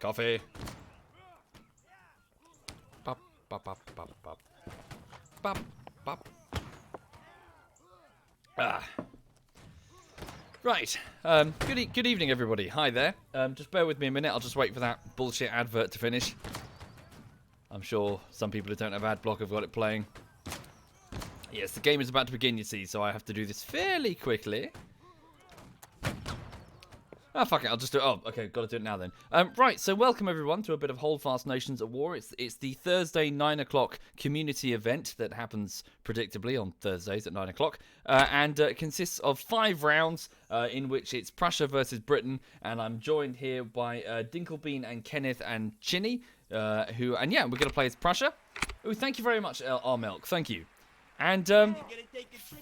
Coffee. Right. Good evening, everybody. Hi there. Just bear with me a minute. I'll just wait for that bullshit advert to finish. I'm sure some people who don't have ad block have got it playing. Yes, the game is about to begin, you see, so I have to do this fairly quickly. Oh, fuck it, I'll just do it. Oh, okay, gotta do it now then. Right, so welcome everyone to a bit of Holdfast Nations at War. It's the Thursday 9 o'clock community event that happens predictably on Thursdays at 9 o'clock. And it consists of 5 rounds in which it's Prussia versus Britain. And I'm joined here by Dinkelbean and Kenneth and Chinny, and yeah, we're going to play as Prussia. Oh, thank you very much, Armelk, thank you. And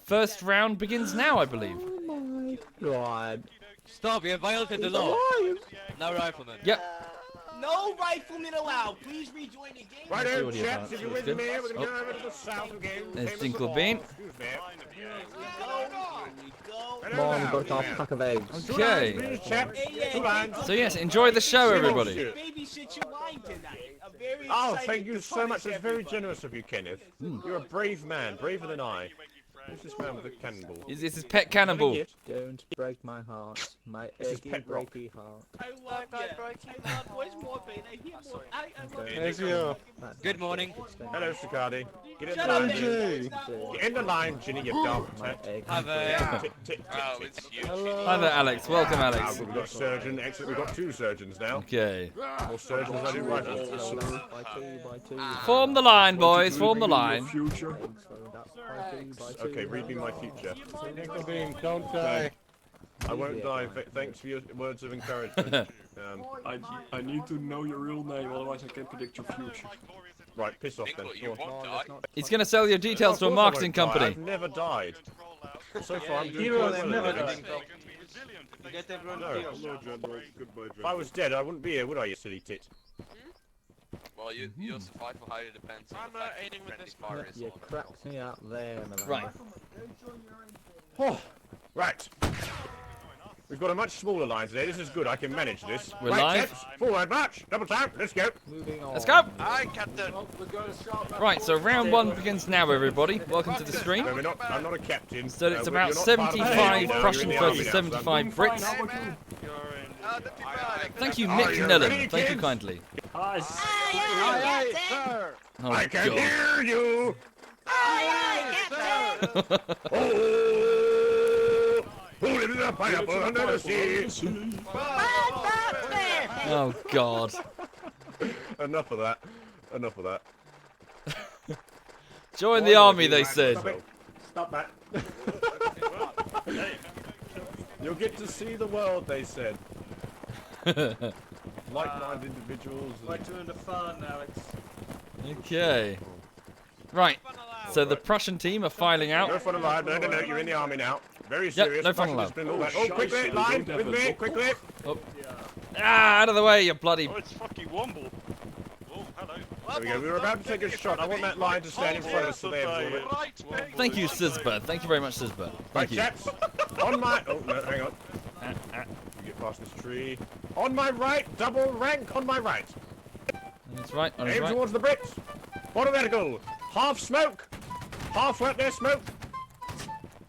first round begins now, I believe. Oh my god. Stop, you violated the law. No rifleman. Yep. No riflemen allowed. Please rejoin the game. Right there, chaps, if you're with me, we're going to go over to the south again. There's Dinkelbean. Come on, we've got our pack of eggs. Okay. Hey, So yes, enjoy the show, everybody. babysit your line tonight. I'm very Oh, excited thank you to so much. punish That's very everybody. generous of you, Kenneth. You're a brave man, braver than I. Who's this man with the cannonball? This is Pet Cannonball. Don't break my heart, my This is achy, Pet Rock. breaky heart. I love you. I love boys more, baby. I hear more. I love you. There's you. That's Good my morning. extent. Hello, Sicardi. Get in Shut the up, line, Ginny. Get in the line, Ginny, you dog. My egg. Have a... Tick, tick, tick, Oh, tick. it's you. Hi there, Alex. Welcome, Ah, Alex. we've got surgeon. Excellent. We've got 2 surgeons now. Okay. More surgeons than I do rifles. By two. Form the line, boys. Form the line. So that's by two. Okay, read me my future. Don't die. I won't die. Thanks for your words of encouragement. I need to know your real name, otherwise I can't predict your future. Right, piss off then. Dingle, you Go on. won't die. He's going to sell your details to a Of course I marketing won't die. company. I've never died. So far, I'm doing Heroes quite well. never at die. it. If I was dead, I wouldn't be here, would I, you silly tit? Well, your survival highly depends on the fact that friendly fire is You on. cracked me out there, man. Right. Oh, right. We've got a much smaller line today. This is good. I can manage this. We're right, live. chaps. Forward march. Double time. Let's go. Moving on. Let's go. Hi, Captain. Right, so round 1 begins now, everybody. Welcome to the stream. No, we're not. I'm not a captain. So it's You're about not part of the 75 Navy now, Prussian you're in the army versus now, 75 Brits. Not too bad. Thank you, Are Nick you Nillen. ready, Thank you kids? kindly. son. Oh, I can God. hear you. Oh, who lives in a pineapple under the sea? Oh, God. Enough of that. Enough of that. Join the army, they said. Stop that. You'll get to see the world, they said. Like-minded individuals. Okay. Right. So the Prussian team are filing No out. fun allowed. No, you're in the army now. Very serious. no fun Russian allowed. discipline, all that. Oh, quickly, line, with me, quickly. Ah, out of the way, you bloody... Oh, it's fucking Womble. Oh, hello. There we go. We were about to take a shot. I want that line to stand in front of us so they absorb it. Right, Thank you, Sizbert. Thank you very much, Sizbert. Right, Thank you. chaps. On my... Oh, no, hang on. You get past this tree. On my right, double rank on my right. That's right, on his Aim right. towards the Brits. Automatical. Half smoke. Half right there, smoke.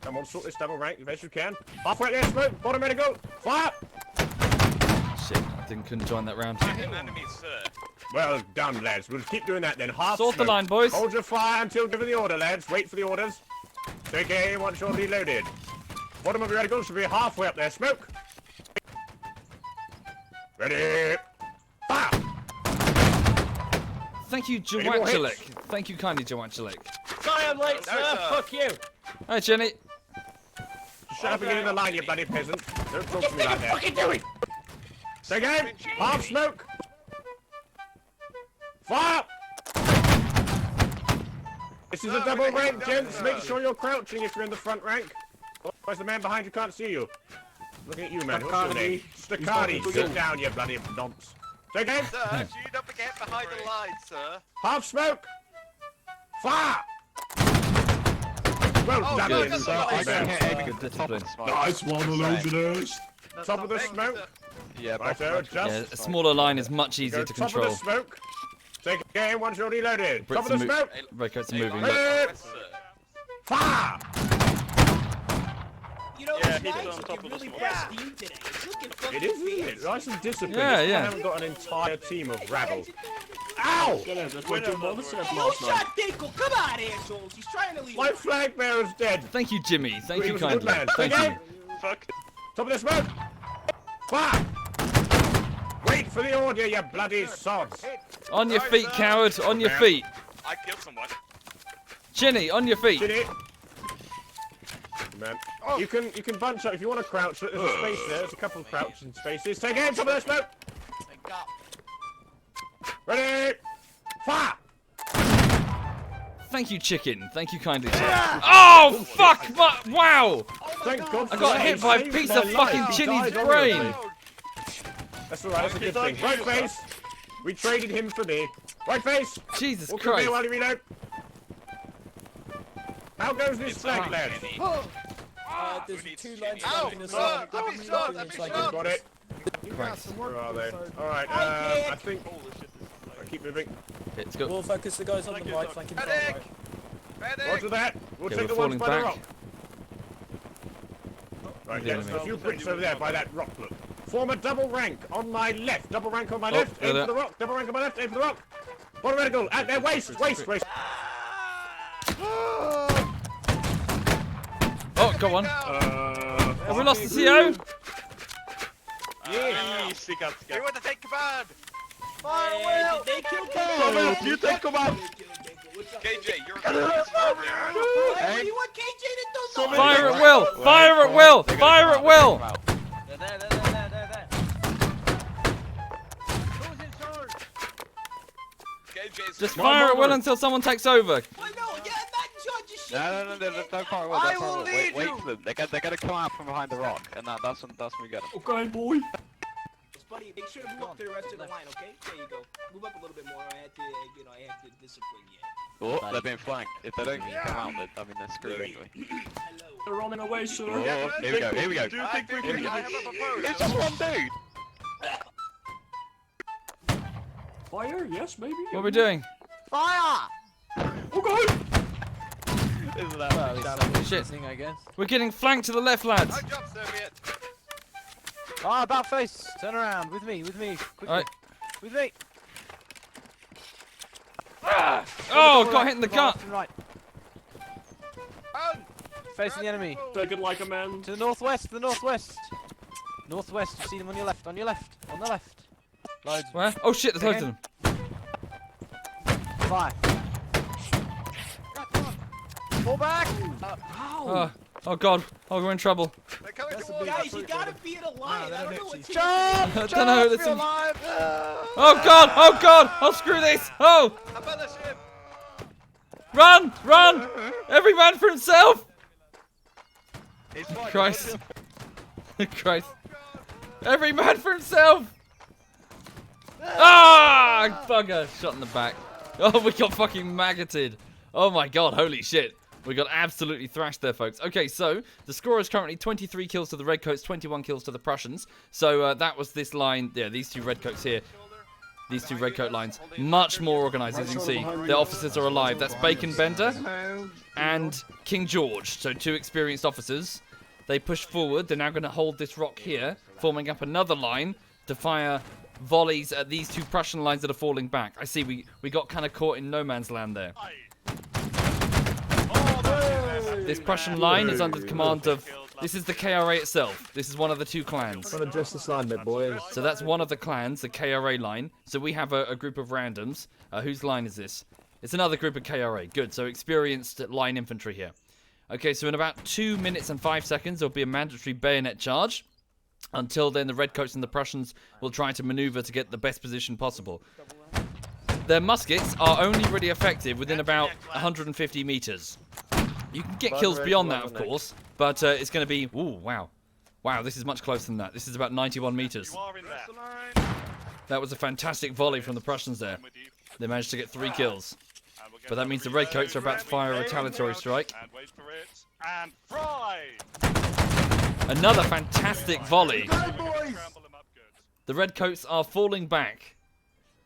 Come on, sort this double rank as best you can. Half right there, smoke. Automatical. Fire. Shit, couldn't join that round. enemies, sir. Well done, lads. We'll keep doing that then. Half Sort the smoke. line, boys. Hold your fire until given the order, lads. Wait for the orders. Take aim once you're reloaded. Bottom of your reticle should be halfway up there. Smoke. Ready. Fire. Thank you, Any more Jawachalik. hits? Thank you kindly, Jawachalik. Sorry I'm late, No, sir. sir. Fuck you. Hi, Jenny. Shut up and get in the line, you bloody peasant. Don't talk to me like that. What are you doing? Take aim. Half smoke. Fire. This is a double rank, gents. Make sure you're crouching if you're in the front rank. Otherwise the man behind you can't see you. Looking at you, man. What's your name? Staccardi. Sit down, you bloody nonce. Take aim. Sir, shoot up again behind the lines, sir. Half smoke. Fire. Well done, good. Ian. Sir, I Man. Good discipline. Nice one, Elizabeth. Top of the smoke. Yeah, Right, but adjust. Yeah, a smaller line is much Go easier to top of control. the smoke. Take aim once you're reloaded. Top Brits of the are smoke. Redcoats are moving. Look. Ready. Fire. You know, Yeah, it's he's nice on looking top of the really smoke. pristine today. It's looking fucking It is, isn't it? Nice and disciplined. Yeah, It's yeah. I haven't got an entire team of rabble. Ow! Yeah, that's what your mother said Hey, last who night. shot Dinkle? Come on, assholes. He's trying to leave. My flag bearer's dead. Thank you, Jimmy. Thank He you was a good kindly. man. Thank Take you. aim. Fuck. Top of the smoke. Fire. Wait for the order, you bloody sods. On your feet, coward. On your Yeah. feet. I killed someone. Chinny, on your feet. Did it? Man. You can bunch up if you want to crouch. There's a space there. There's a couple of crouching spaces. Take aim. Top of the smoke. Ready. Fire. Thank you, chicken. Thank you kindly, sir. Oh, fuck! Wow! Thank God. I got hit by a piece of fucking Chinny's brain. That's alright. That's a good thing. Right face. We traded him for me. Right face. Jesus Walk with me Christ. while you reload. How goes this flag, lads? There's two lines Ow! in the I've been shot! I've been shot! Got it. Christ. Where are they? Alright, Hi, I think... I keep moving. It's got. We'll focus the guys on the right, flanking front Medic! right. Medic! Roger that. We'll Okay, take we're the ones falling by the back. rock. Right, The yes, enemy. there's a few Brits over there by that rock, look. Form a double rank on my left. Double rank on my Oh, left. Aim there. for the rock. Double rank on my left. Aim for the rock. Bottom reticle. At their waist. Waist. Oh, go on. Have we lost the CO? Yeah. Easy, got They want to take command! Fire, Will! Did they kill Will, you take command. KJ, you're What do you want KJ to do? Fire at will! Fire at will! Fire at will! They're there. Who's in charge? KJ's Just fire at will until someone takes over. Well, no, yeah, I'm not in charge of shit. No, don't fire away, I don't fire will away. lead Wait you. for them. They're gonna come out from behind the rock, and that's when we get them. Okay, boy. Buddy, make sure to move up to the rest of the line, okay? There you go. Move up a little bit more. I had to discipline you. Oh, they're being flanked. If they don't come out, they're screwed anyway. Hello. They're running away, sir. Oh, here we go. Do you think we can I have a proposal. It's just one dude. Fire? Yes, maybe. What are we doing? Fire! Oh, God! Isn't that Shit. Thing, I guess. We're getting flanked to the left, lads. Good job, Soviet. Ah, about face! Turn around, with me, quickly. Alright. With me! Oh, got hit in the gut. Left and right. Facing the enemy. Take it like a man. To the northwest, Northwest, you see them on your left, on the left. Loads. Where? Oh shit, there's loads of them. Fire. Fall back! Oh god. Oh, we're in trouble. They're coming That's a towards big guys, you effort, gotta be in a line. I don't know what to Jump! I don't know, there's Feel some- alive! Oh god. Oh god. Oh screw this. Oh. How about the ship? Run. Run. Every man for himself. Christ. Christ. Every man for himself. Ah, bugger. Shot in the back. Oh, we got fucking maggoted. Oh my god, holy shit. We got absolutely thrashed there, folks. Okay, so the score is currently 23 kills to the Redcoats, 21 kills to the Prussians. So that was this line. Yeah, these two Redcoats here. These two Redcoat lines. Much more organised, as you can see. Their officers are alive. That's Bacon Bender and King George. So two experienced officers. They push forward. They're now going to hold this rock here, forming up another line to fire volleys at these two Prussian lines that are falling back. I see we got kind of caught in no man's land there. This Prussian line is under the command of... This is the KRA itself. This is one of the two clans. I'm gonna address this line bit, boys. So that's one of the clans, the KRA line. So we have a group of randoms. Whose line is this? It's another group of KRA. Good, so experienced line infantry here. Okay, so in about 2 minutes and 5 seconds, there'll be a mandatory bayonet charge. Until then, the Redcoats and the Prussians will try to maneuver to get the best position possible. Their muskets are only really effective within about 150 meters. You can get kills beyond that, of course, but it's going to be... Ooh, wow. Wow, this is much closer than that. This is about 91 meters. You are in there. That was a fantastic volley from the Prussians there. They managed to get 3 kills. And we'll get But that means the Redcoats are about to fire a retaliatory strike. And wait for it. And fry! Another fantastic volley. Scramble them up good. The Redcoats are falling back.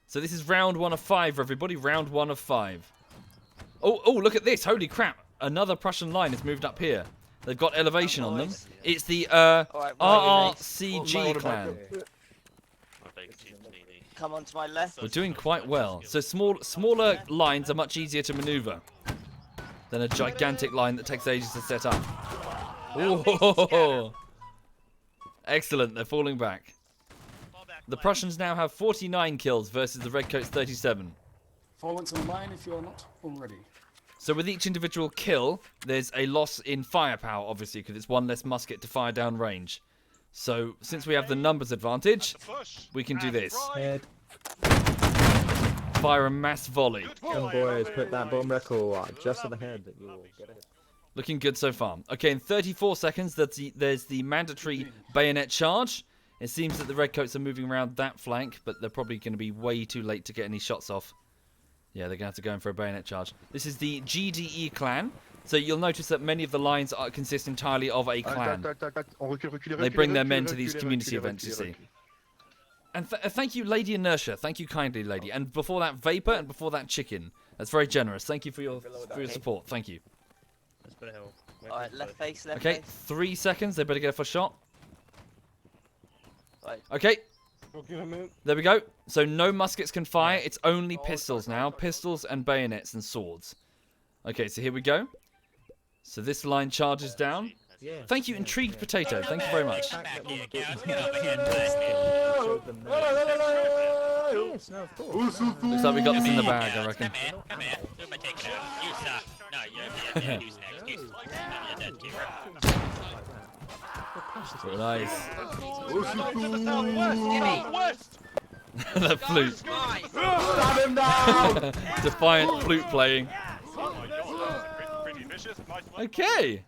So this is round 1 of 5 for everybody. Round 1 of 5. Oh, look at this. Holy crap. Another Prussian line has moved up here. They've got elevation on them. It's the RRCG clan. Come on to my left. We're doing quite well. So smaller lines are much easier to maneuver than a gigantic line that takes ages to set up. Ooh. Excellent. They're falling back. The Prussians now have 49 kills versus the Redcoats 37. Fall into the line if you're not already. So with each individual kill, there's a loss in firepower, obviously, because it's 1 less musket to fire down range. So since we have the numbers advantage, we can do this. Fire a mass volley. Come boys, put that bomb record just on the head that you will get it. Looking good so far. Okay, in 34 seconds, there's the mandatory bayonet charge. It seems that the Redcoats are moving around that flank, but they're probably going to be way too late to get any shots off. Yeah, they're going to have to go in for a bayonet charge. This is the GDE clan. So you'll notice that many of the lines consist entirely of a clan. They bring their men to these community events, you see. And thank you, Lady Inertia. Thank you kindly, Lady. And before that, Vapor, and before that, Chicken. That's very generous. Thank you for your support. Thank you. Alright, left face, left Okay, face. 3 seconds. They better get a first shot. Right. Okay. There we go. So no muskets can fire. It's only pistols now. Pistols and bayonets and swords. Okay, so here we go. So this line charges down. Thank you, Intrigued Potato. Thank you very much. Looks like we got this in the bag, I reckon. Nice. The flute. Stab him down! Defiant flute playing. Oh my god, pretty vicious. Nice one. Okay.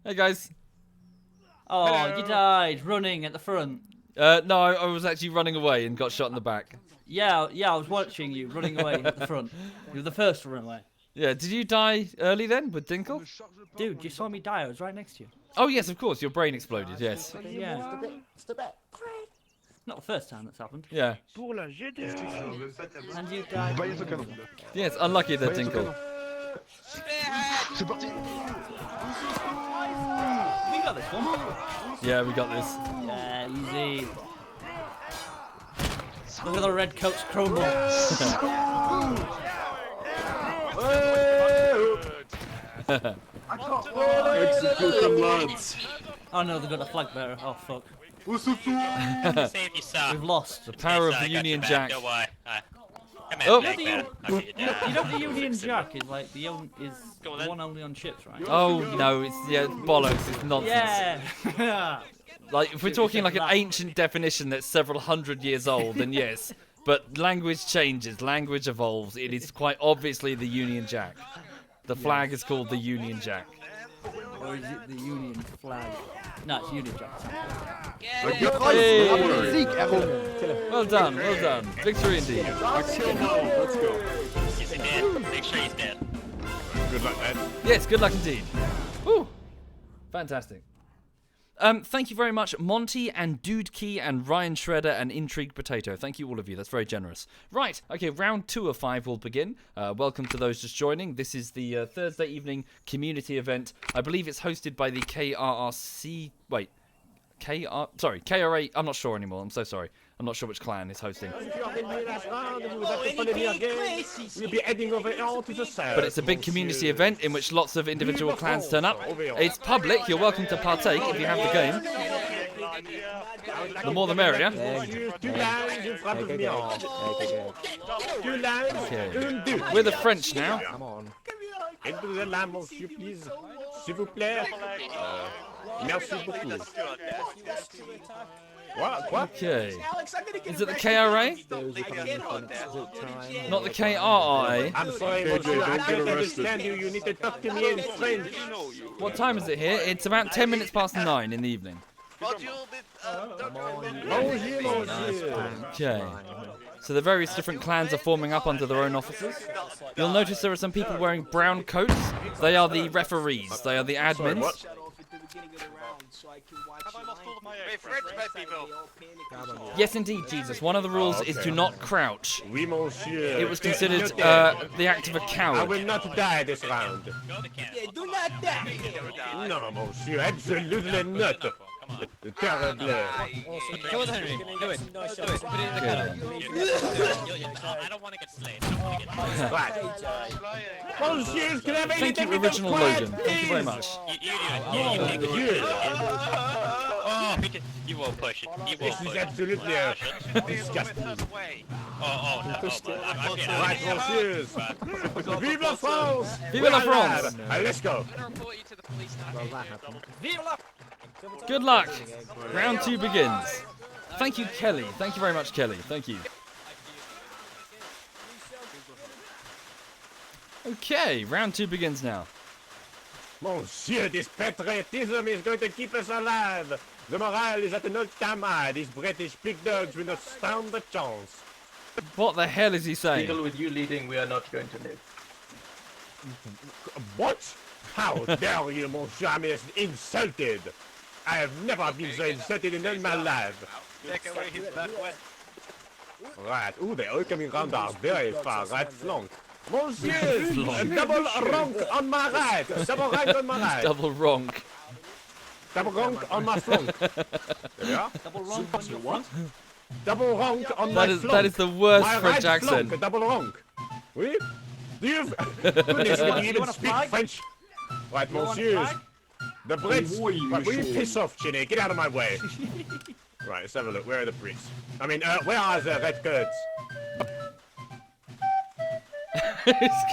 Hey guys. Oh, you died running at the front. No, I was actually running away and got shot in the back. Yeah, I was watching you running away at the front. You were the first to run away. Yeah, did you die early then with Dinkle? Dude, you saw me die. I was right next to you. Oh yes, of course. Your brain exploded. Yes. Yeah. Not the first time that's happened. Yeah. And you died. Yeah, it's unlucky that Dinkle. We got this one. Yeah, we got this. Yeah, easy. Look at the Redcoats crumble. Execute them, lads. Oh no, they've got a flag bearer. Oh fuck. Save yourself. We've lost. The power of the I got your Union back, Jack. Don't worry. Come Oh. here, Blake, man. I'll get you down. You know the Union Jack is like the Go on, then. one only on ships, right? Oh no, it's bollocks. It's nonsense. Yeah. Like if we're talking like an ancient definition that's several hundred years old, then yes. But language changes, language evolves. It is quite obviously the Union Jack. The flag is called the Union Jack. Or is it the Union flag? No, it's Union Jack. Hey. Well done, well done. Victory indeed. Let's go. He's in there. Make sure he's dead. Good luck, then. Yes, good luck indeed. Woo. Fantastic. Thank you very much, Monty and Dude Key and Ryan Shredder and Intrigued Potato. Thank you all of you. That's very generous. Right. Okay, round 2 of 5 will begin. Welcome to those just joining. This is the Thursday evening community event. I believe it's hosted by the KRRC. Wait. KRA. I'm not sure anymore. I'm so sorry. I'm not sure which clan is hosting. We'll be heading over all to the south. But it's a big community event in which lots of individual clans turn up. It's public. You're welcome to partake if you have the game. The more the merrier. Okay. We're the French now. Come on. Into the lamb, monsieur, please. S'il vous plaît. Merci beaucoup. What? Okay. Alex, I'm gonna get Is it the arrested. KRA? I can't hold that. Not the KRI. I'm sorry, monsieur. I can't understand you. You need to talk to me in French. What time is it here? It's about 10 minutes past 9 in the evening. Bonjour, monsieur. Okay. So the various different clans are forming up under their own officers. You'll notice there are some people wearing brown coats. They are the referees. They are the admins. what? Shut off at the beginning of the round so I can watch Have I your lost all of my line. eggs? French people. They all panic and shit. Yes, indeed, Jesus. One of the rules is do not crouch. Oui, monsieur. It was considered the act of a I coward. will not die this round. Yeah, do not die. No, monsieur, absolutely not. Terrible. Come on, Henry. Do it. Do it. Put it in the cannon. I don't want to get slayed. Right. Monsieur, can I have Thank anything you, with Original the quiet, Logan. Thank you very much. Oh, you won't push it. You This won't is push it. absolutely disgusting. Right, I'm monsieurs. Vive la France! Vive la We're France! alive. Let's go. Good luck. Round 2 begins. Thank you, Kelly. Thank you very much, Kelly. Thank you. Okay, round 2 begins now. Monsieur, this patriotism is going to keep us alive. The morale is at an all-time high. These British pig dogs will not stand a chance. What the hell is he saying? With you leading, we are not going to live. What? How dare you, monsieur? I'm insulted. I have never been so insulted in all my life. Take away his back west. Right. Ooh, they're all coming round our very far right flank. Monsieur, a double rank on my right. Double rank on my right. Double ronk. Double rank on my flank. There we are. Double wrong on your what? Double rank on my flank. That is the worst my French right accent. Flank, a double rank. Oui? Do you... Goodness, you even want a speak flag? French? Right, You want a monsieurs. flag? The Brits... Oui, Right, will you monsieur. piss off, Chinny? Get out of my way. Right, let's have a look. Where are the Brits? I mean, where are the red coats?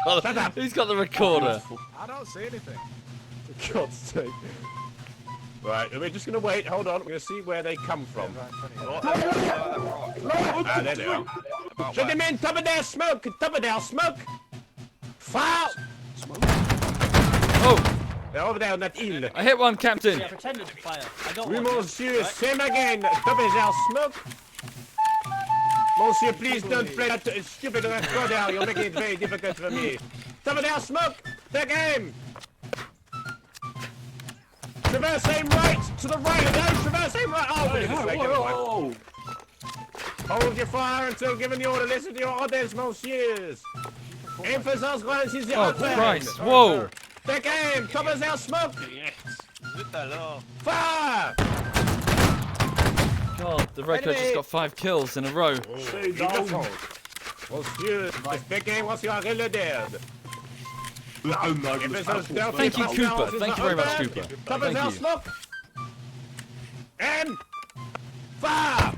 Shut up. He's got the recorder. I don't see anything. For God's sake. Right, we're just gonna wait. Hold on. We're gonna see where they come from. Ah, there they are. Shoot them in! Top of their smoke! Top of their smoke! Fire! Oh, They're over there on that hill. I hit one, Captain. I pretended to fire. I don't Oui, want to. monsieur, same again. Top of their smoke. Monsieur, please don't play that stupid recorder. You're making it very difficult for me. Top of their smoke. Take aim. Traverse aim right. To the right. No, traverse aim right. Oh, wait, this way. Never mind. Whoa! Hold your fire until given the order. Listen to your orders, monsieurs. Emphasis runs is the Oh, outside. Christ. Whoa. Take aim. Top of their smoke. Fire. God, the Red Coat just got 5 kills in a row. Stay Vive la down! France. Monsieur, speaking once you are really dead. Thank you, Cooper. Thank you very much, Cooper. Top of Thank our you. smoke. And fire.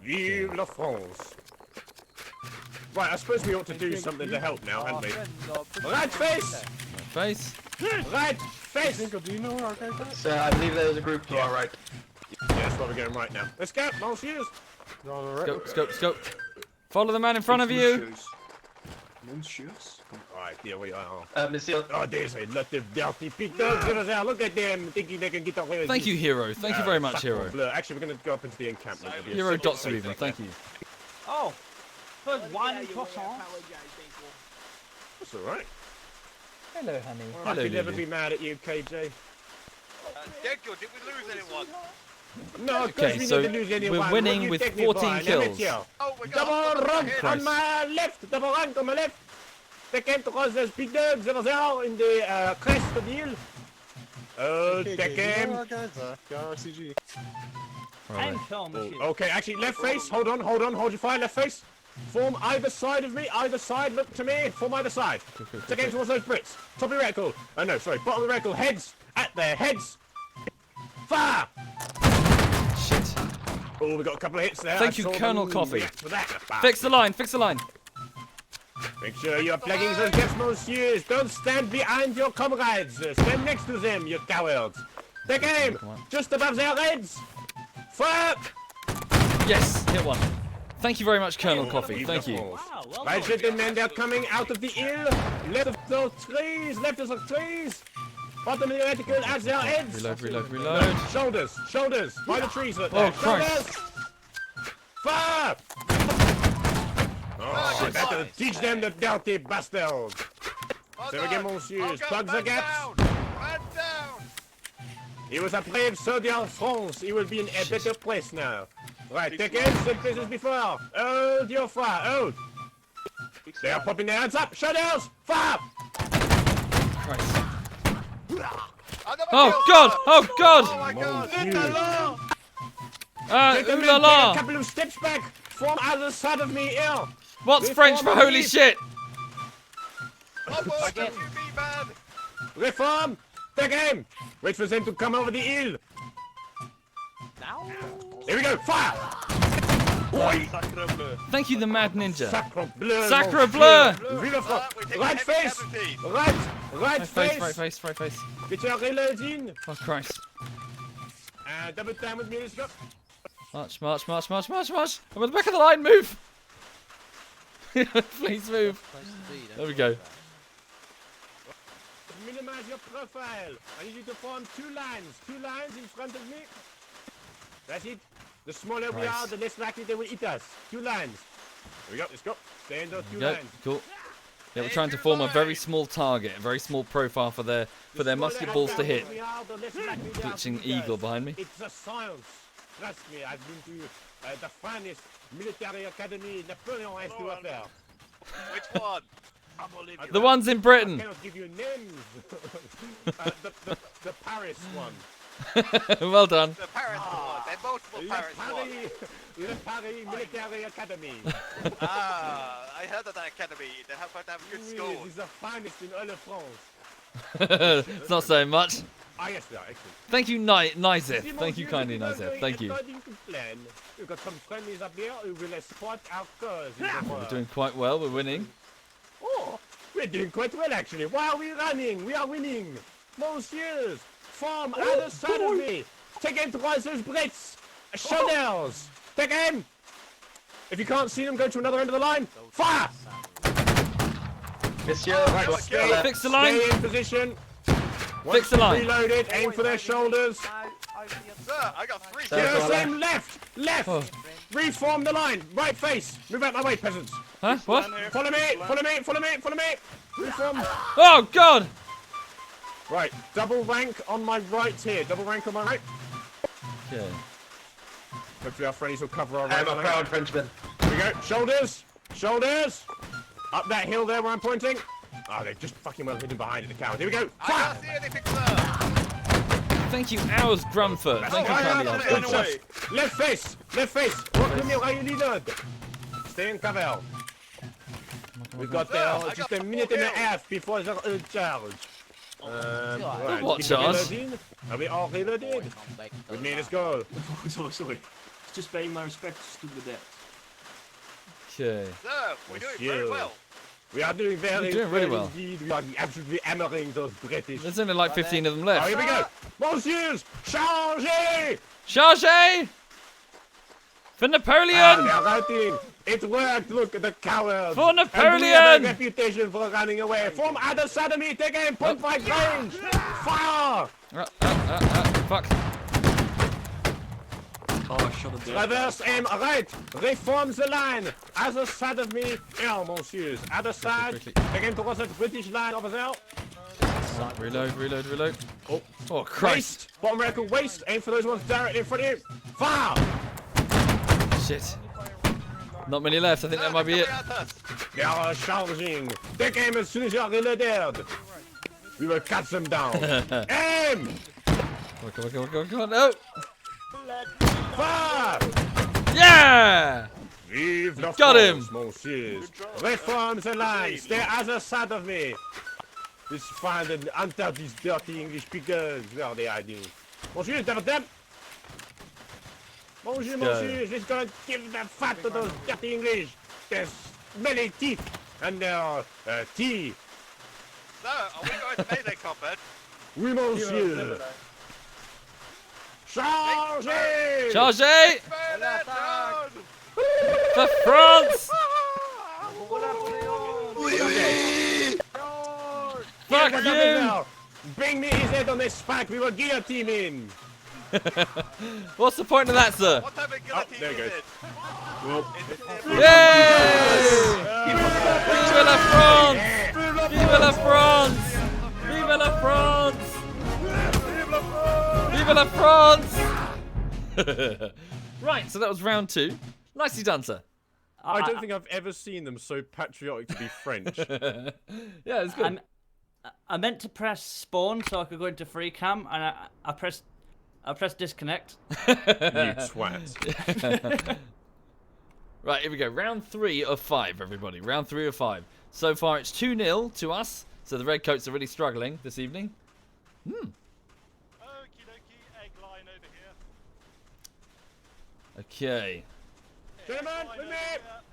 Vive la France. Right, I suppose we ought to do something to help now, hadn't we? Right face! Face. Right face! Sir, I believe there is a group to our right. Yeah, that's what we're going right now. Let's go, monsieurs! Scope. Follow the man in front of you. Monsieurs? Right, here we are. Monsieur. Oh, there's a lot of dirty pig dogs over there. Look at them, thinking they can get away with Thank you, Hero. Thank you very much, Hero. Actually, we're going to go up into the encampment. It'll be a Hero safe dots place even. like Thank that. you. Oh, first Yeah, wine you're and right. croissant. I apologize, thankful. That's alright. Hello, honey. I Hello, could never Lily. be mad at you, KJ. Deku, did we lose anyone? No, of course Okay, we so didn't lose anyone. we're winning What you with take me 14 for, an kills. amateur? Oh my god. Double rank on Christ. my left. Double rank on my left. They came to cross those big dogs over there in the crest of the hill. Oh, take him. I'm calm, monsieur. Okay, actually, left face. Hold on. Hold your fire. Left face. Form either side of me. Either side. Look to me. Form either side. Take aim towards those Brits. Top of the reticle. Oh no, sorry. Bottom of the reticle. Heads. At their heads. Fire. Shit. Oh, we got a couple of hits there. Thank I you, saw Colonel them Coffee. react to that. Fix the line. Fix the line. Make sure you're plugging those gaps, monsieurs. Don't stand behind your comrades. Stand next to them, you cowards. Take aim! Come on. Just above their heads! Fire! Yes, hit one. Thank you very much, Colonel Coffee. Thank you. Wow, well Right, done. gentlemen, they're coming out of the hill. Left of those trees, left of the trees. Bottom of the reticle at their heads. Reload, reload, reload. Shoulders, shoulders, by the trees. Look Oh, there. Christ. Shoulders! Fire! Oh, I better teach them the dirty bastards. So again, monsieurs, plug the gaps. Man down! He was a brave soldier of France. He will be in a better place now. Right, take aim, same place as before. Hold your fire, hold. They are popping their hands up. Shadows, fire! Christ. Another Oh kill. God! Oh Oh God! my god! Gentlemen, Ooh la take a la! couple of steps back. Form other side of me here. What's French for holy shit? Oh boy, don't you be bad! Reform, take aim. Wait for them to come over the hill. Now. Here we go, fire! Oi! Thank you, the Mad Ninja. Sacre bleu! Sacre mon bleu! Dieu. Vive la Ah, France. we're taking Right heavy face! casualties. Right face! Right face, right face. Get your reloading. Oh Christ. Double time with me, let's go. March, march, march, march, march, march. I'm at the back of the line, move! Please move. There we go. Minimize your profile. I need you to form two lines in front of me. That's it. The smaller we Right. are, the less likely they will eat us. Two lines. Here we go, let's go. Stay in those two Go. lines. Cool. Yeah, we're trying to form a very small target, a very small profile for their musket balls to hit. Glitching eagle behind me. It's a science. Trust me, I've been to the finest military academy Napoleon has to offer. Which one? The ones in I Britain. cannot give you names. The Paris one. Well done. The Paris one. They're multiple Paris ones. Le Paris Military Academy. Ah, I heard of that academy. They have to have good Yes, schools. it's the finest in all of France. It's not saying much. Ah, yes, they are, excellent. Thank you, Nizeth. Simon, Thank you kindly, are Nizeth. going Thank you. According to plan. We've got some friendlies up here who will support our cause. in the We're war. doing quite well. We're winning. Oh, we're doing quite well, actually. Why are we running? We are winning. Monsieurs, form either side of me. Take aim towards those Brits. Shoulders. Take aim. If you can't see them, go to another end of the line. Fire! Right, stay, Fix the line. stay in position. Fix the line. Reloaded, aim for their shoulders. Sir, I got 3 Sorry, kills. brother. Same left. Oh. Reform the line. Right face. Move out my way, peasants. Huh? What? Follow me. Reform. Oh God! Right, double rank on my right here. Double rank on my right. Okay. Hopefully our friends will cover our I right. am a proud Frenchman. Here we go. Shoulders. Up that hill there where I'm pointing. Oh, they're just fucking well hidden behind it, the cowards. Here we go. I Fire! can't see anything, sir. Thank you, Ours Grumfoot. Thank you kindly. yeah, Ours yeah. Grumfoot. Left face. Walk with me while you reload. Stay in cover. We've got I just got a minute and a kills. half before the charge. Right, What keep charge? reloading. Are we all reloaded? With me, let's go. Sorry. It's just paying my respects to the dead. Okay. Sir, we're doing very well. We are doing very You're doing really well. indeed. We are absolutely hammering those British. There's only like 15 of them Oh, left. here we go. Monsieurs, changez! Chargez! For Ah, Napoleon! they are routing. It worked. Look at the cowards. For And we have a Napoleon! reputation for running away. Form either side of me. Take aim. Point blank range. Fire! Fuck. Oh, I shot it dead. Reverse aim right. Reform the line. Other side of me. Here, monsieurs. Other side. quickly. Take aim towards that British line over there. Reload. Oh. Oh, Christ. Waist. Bottom reticle waist. Aim for those ones directly in front of you. Fire! Shit. Not many left. I think that might be it. They are charging. Take aim as soon as you are reloaded. We will cut them down. Aim! Come on. Oh! Fire! Yeah! Vive la Got him. France, monsieurs. Reform the line. Stay other side of me. Let's find and enter these dirty English pickers. Where are they hiding? Monsieur, double tap. Monsieur, go. monsieur, let's go and give the fat to those dirty English. Their smelly teeth and their tea. Sir, are we going to melee combat? Oui, monsieur. Chargez! Chargez! For France! Fuck you! Bring me his head on this spike, we were guillotining! What's the point of that, sir? What type of Oh, guillotine there it is goes. it? Well, Yay! Vive la France! Vive la France! Vive la France! Vive la France! Right, so that was round 2. Nicely done, sir. I don't think I've ever seen them so patriotic to be French. Yeah, it's good. I meant to press spawn so I could go into free cam, and I pressed disconnect. You twat. Right, here we go. Round 3 of 5, everybody. Round 3 of 5. So far, it's 2-0 to us. So the Redcoats are really struggling this evening. Okie dokie, egg line over here. Okay. Gentlemen, with me!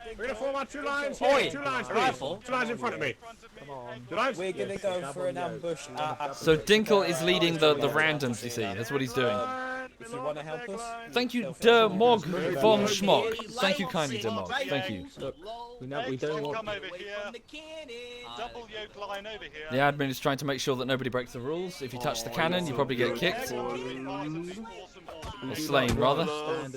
We're going to form our 2 lines here. Oi, 2 lines, a please. rifle? 2 lines in front of me. Come on. 2 lines. We're gonna go for an ambush. So Dinkle is leading the randoms, you see. That's what he's doing. If you want to help us, Thank you, Der Mog vom Schmock. Thank you kindly, Der Mog. Thank you. Eggs will come over here. Double yoke line over here. The admin is trying to make sure that nobody breaks the rules. If you touch the cannon, you probably get kicked. Or slain, rather. Organic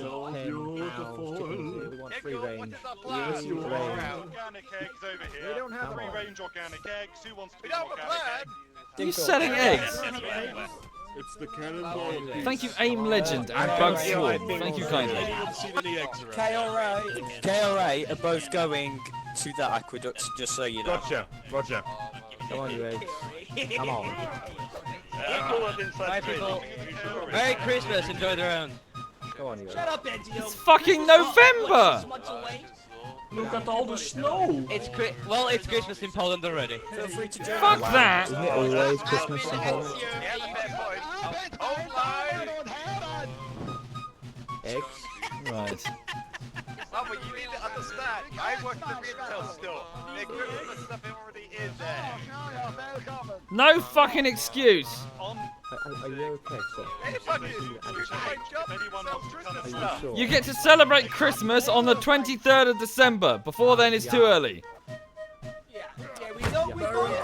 eggs over here. We don't have free range organic eggs. Who wants to be organic egg? Are you selling eggs? It's the cannonball. Thank you, Aim Legend and Bug Swarm. Thank you kindly. KRA are both going to the aqueducts, just so you know. Roger, Roger. Come on, you eggs. Come on. Bye, people. Merry Christmas, enjoy the round. Come on, you Shut up, Eddie. It's fucking November! Look at all the snow. It's it's Christmas in Poland already. Feel free to join. Fuck that! Isn't it always Christmas in Poland? Eggs. Right. No, but you need to understand. I work the retail still. The Christmas stuff already is there. No fucking excuse! Are you okay, sir? Are you sure? You get to celebrate Christmas on the 23rd of December. Before then, it's too early.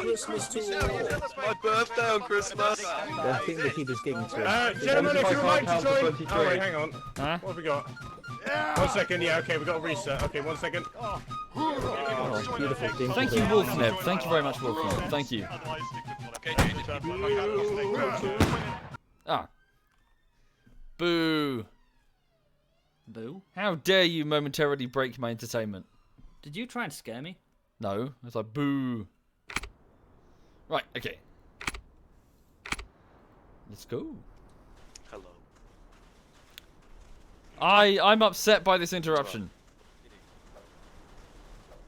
Christmas to It's my birthday on Christmas. I think the kid is gigging to us. Gentlemen, if you would like to join... Oh, wait, hang on. Huh? What have we got? 1 second, yeah, okay, we've got a reset. Okay, 1 second. Oh, beautiful thing. Thank you, Wolfneb. Thank you very much, Wolfneb. Thank you. Ah. Boo. Boo. How dare you momentarily break my entertainment? Did you try and scare me? No. It's like, boo. Right, okay. Let's go. Hello. I'm upset by this interruption.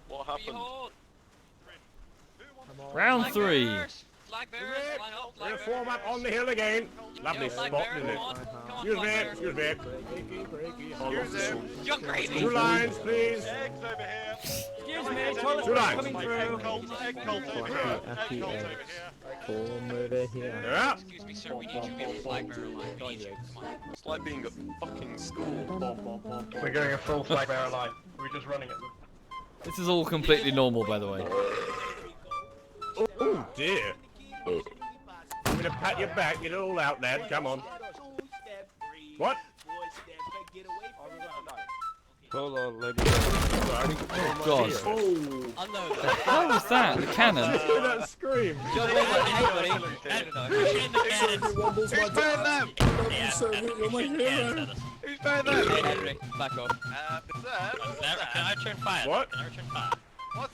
What happened? Round 3. We're going to form up on the hill again. Lovely spot, isn't it? Excuse me, excuse me. You're crazy. 2 lines, please. Eggs over here. Excuse me, toilet 2 lines. Egg cult over here. Egg cult over here. Form over here. Yeah. Excuse me, sir. We need you to be a flag bearer line. We need you. Come on. It's like being at fucking school. We're going a full flag bearer line. We're just running it. This is all completely normal, by the way. Oh, dear. I'm going to pat your back, get it all out, lad. Come on. What? Hold on, lady. Oh, God. The hell was that? The cannon? Hear that scream. Who's paying them? Who's paying them? Henry, back off. Can I turn fire? What? Can I return fire?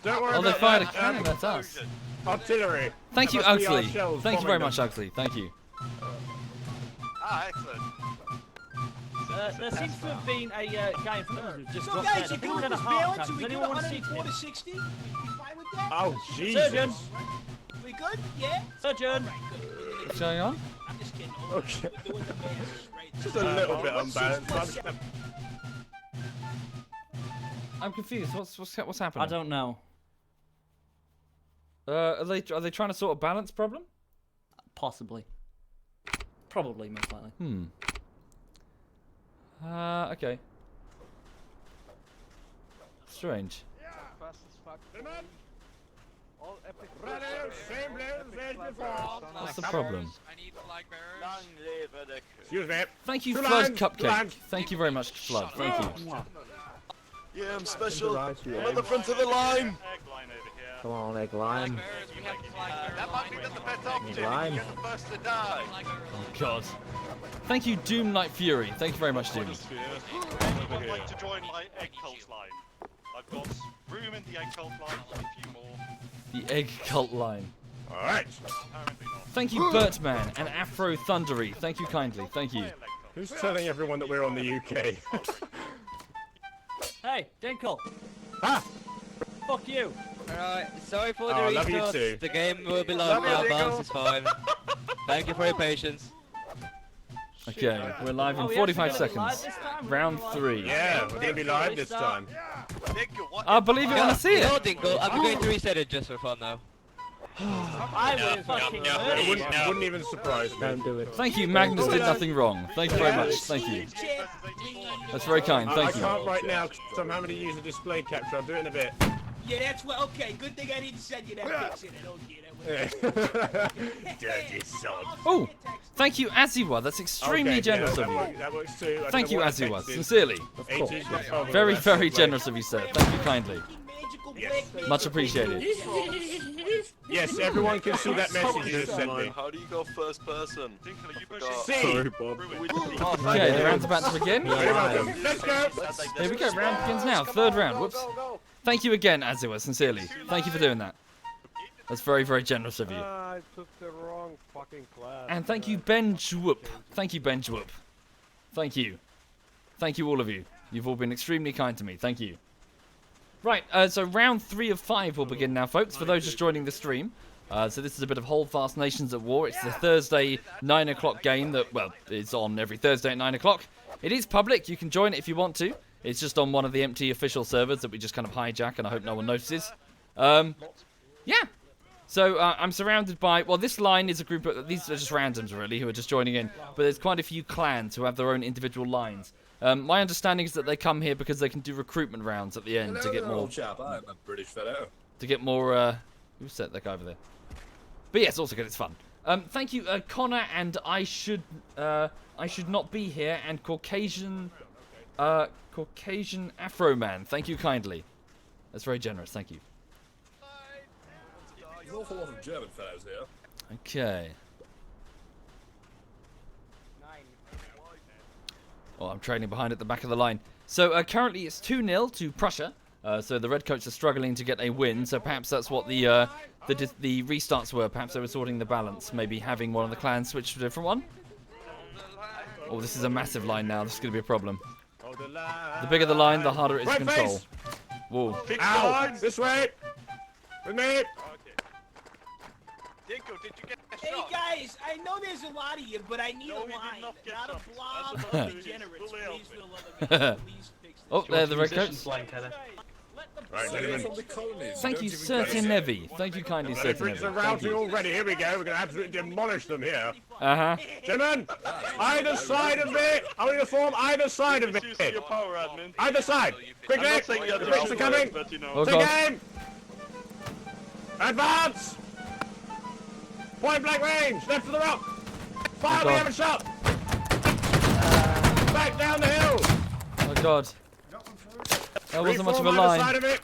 Don't worry Oh, they about fired a that. cannon. That's us. Artillery. Thank you, That must be our Ugsley. shells Thank you very bombing much, Ugsley. Thank you. Ah, excellent. There seems to have been a guy in front of us who just So dropped guys, dead. I you think he's had a can heart balance. attack. We Does good anyone want to see 104 to him? 60. You fine with that? Oh, Jesus. Surgeon! We good? Yeah. Surgeon! What's going on? I'm just kidding. Okay. We're doing the best right Just a little bit unbalanced. I'm confused. What's happening? I don't know. Are they trying to sort a balance problem? Possibly. Probably, most likely. Okay. Strange. Fast as fuck. Gentlemen, All epic. ready, same blue as before. What's the problem? I need flag bearers. Long live the crew. Excuse me. Thank you, Two Flood lines, Cupcake. lines. Thank you very much, Flood. Thank you. Yeah, I'm special. I'm at the front of the line. Egg line over here. Come on, egg Flag line. bearers, we have the flag bearers. That might be the best option. Line. You're the first to die. Flag bearers. Oh, God. Thank you, Doom Night Fury. Thank you very much, Doom. Anyone like to join my egg cult line? I've got room in the egg cult line for a few more. The Egg Cult line. All right. Apparently not. Thank you, Bertman and Afro Thundery. Thank you kindly. Thank you. Who's telling everyone that we're on the UK? Hey, Dinkle. Ah! Fuck you. Alright, sorry for Oh, I love you too. The game will be Love long you, now, Dinkle. bounce is fine. Thank you for your patience. Okay, we're live in Oh, we 45 actually gonna be live seconds. this time? Round 3. Yeah, we're gonna be live this time. Dinkle, what I believe it when I see You know, it. Dinkle, I'm going to reset it just for fun now. I will fucking It murder you. wouldn't even surprise me. Don't do it. Thank you, Magnus did nothing wrong. Thank you very much. Thank you. That's very kind. I Thank can't you. right now because I'm having to use a display capture. I'll do it in a bit. Yeah, that's what. Okay, good thing I didn't send you that picture. Oh, yeah, that was. Dirty sod. Oh, thank you, Aziwa. That's extremely Okay, generous yeah, of you. that works too. I don't Thank know you, what Aziwa. effects is. Sincerely. 80s, oh, Very, that's very lovely. generous of you, sir. Thank you kindly. Much appreciated. Yes, everyone can see that message you just sent me. How do you go first person? Dinkle, you push Forgot. See. Sorry, Bob. Okay, the round's about to begin. Very welcome. Let's go. Here we go. Round begins now. Third round. Whoops. Thank you again, Aziwa. Sincerely. Thank you for doing that. That's very, very generous of you. I took the wrong fucking class. And thank you, Ben Jwoop. Thank you, Ben Jwoop. Thank you. Thank you, all of you. You've all been extremely kind to me. Thank you. Right, so round 3 of 5 will begin now, folks, for those just joining the stream. So this is a bit of Holdfast Nations at War. It's the Thursday 9 o'clock game that, well, is on every Thursday at 9 o'clock. It is public. You can join it if you want to. It's just on one of the empty official servers that we just kind of hijack, and I hope no one notices. Yeah. So I'm surrounded by, well, this line is a group of, these are just randoms, really, who are just joining in. But there's quite a few clans who have their own individual lines. My understanding is that they come here because they can do recruitment rounds at the end to get more. chap. I'm a British fellow. To get more. Who set that guy over there? But yes, also good. It's fun. Thank you, Connor, and I should not be here, and Caucasian Afro Man. Thank you kindly. That's very generous. Thank you. There's an awful lot of German fellows here. Okay. Oh, I'm trailing behind at the back of the line. So currently it's 2-0 to Prussia. So the Redcoats are struggling to get a win. So perhaps that's what the restarts were. Perhaps they were sorting the balance. Maybe having one of the clans switch to a different one. Oh, this is a massive line now. This is going to be a problem. The bigger the line, the harder it is to control. Whoa. Ow! This way! With me! Dinkle, did you get a Hey shot? guys, I know there's a lot of you, but I need No, a we did line, not get not a shots. blob That's of what degenerates. fully Please, for the open. love of God, please fix this. Oh, there the Redcoats. Let the Right, gentlemen. From the colonies. Thank you, Don't even Sir get it. Nevi. Thank you kindly, Sir The Brits are Nevi. Thank routing you. already. Here we go. We're going to absolutely demolish them here. Uh-huh. Gentlemen, either side of me. I want you to form either side of me. Use your power, admin. Either side. Quickly. I'm not saying The the Brits other are coming. but you know. Oh, To God. game. Advance. Point blank range. Left of the rock. Fire. Oh, We God. have a shot. Back down the hill. Oh, God. That wasn't much of a Reform either side line. of it.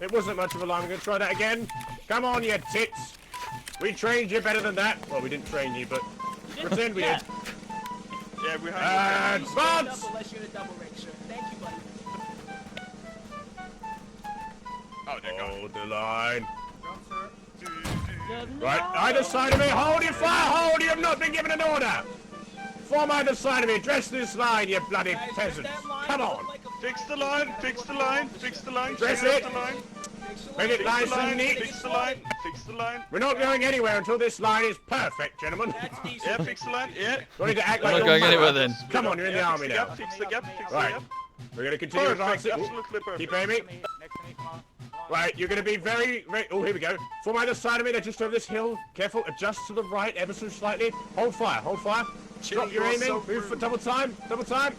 It wasn't much of a line. We're going to try that again. Come on, you tits. We trained you better than that. Well, we didn't train you, but pretend we did. Yeah, we have. Advance. Unless you're a double rig, sir. Thank you, buddy. Oh, they're gone. Hold the line. Right, either side of me. Hold your fire. Hold. You have not been given an order. Form either side of me. Dress this line, you bloody Guys, does peasants. that line Come look on. Fix like a the line, fix the line, fix the line. Dress fix it. the line. Make it Fix nice the line, and neat. fix the line, fix the line. We're not going anywhere until this line is perfect, gentlemen. That's decent. Yeah, fix the line, yeah. Don't need to act We're like not you're going mad. anywhere then. Come on, you're in the Yeah, army fix the now. gap, fix the gap, fix Right. the gap. We're going to continue Perfect, advancing. absolutely perfect. Keep aiming. Right, you're going to be very... Oh, here we go. Form either side of me. They're just over this hill. Careful. Adjust to the right ever so slightly. Hold fire. Hold fire. Drop your you're aiming. so Move for rude. double time. Double time.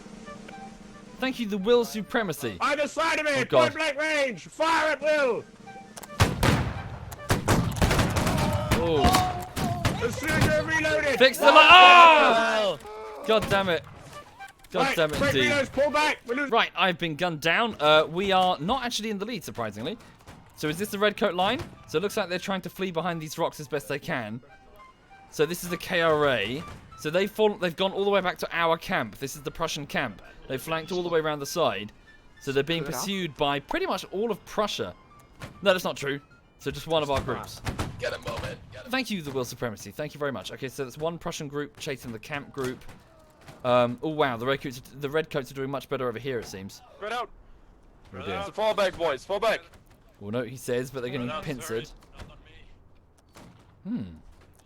Thank you, the Will Supremacy. Either side of me, Oh, God. point blank range, fire at will. Oh. As soon as you're reloaded. Fix the light. Oh! God damn it. God damn it, quick indeed. reloads, pull back. Right, I've been gunned down. We are not actually in the lead, surprisingly. So is this the red coat line? So it looks like they're trying to flee behind these rocks as best they can. So this is the KRA. So they've gone all the way back to our camp. This is the Prussian camp. They've flanked all the way around the side. So they're being pursued by pretty much all of Prussia. No, that's not true. So just one of our groups. Get him, moment. Thank you, the Will Supremacy. Thank you very much. Okay, so that's one Prussian group chasing the camp group. Oh wow, the redcoats are doing much better over here, it seems. Spread out. Oh, dear. Fall back, boys. Fall back. Well, no, he says, but they're getting pincered.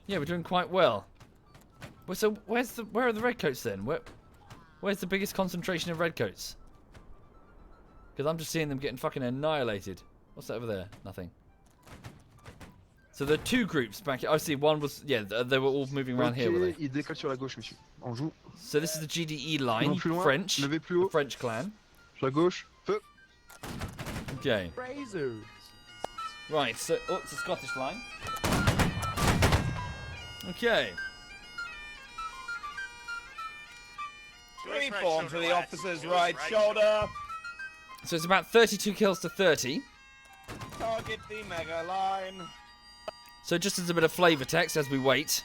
Yeah, we're doing quite well. Well, so where are the redcoats then? Where's the biggest concentration of redcoats? Because I'm just seeing them getting fucking annihilated. What's that over there? Nothing. So there are two groups back here. I see one was, yeah, they were all moving around here, were they? Il décolle sur la gauche, monsieur. On joue. So this is the GDE line, French. Levez plus haut. French clan. Sur la gauche. Feu. Okay. Right, so, oh, it's a Scottish line. Okay. Reform to the officer's right shoulder. So it's about 32 kills to 30. Target the mega line. So just as a bit of flavour text as we wait.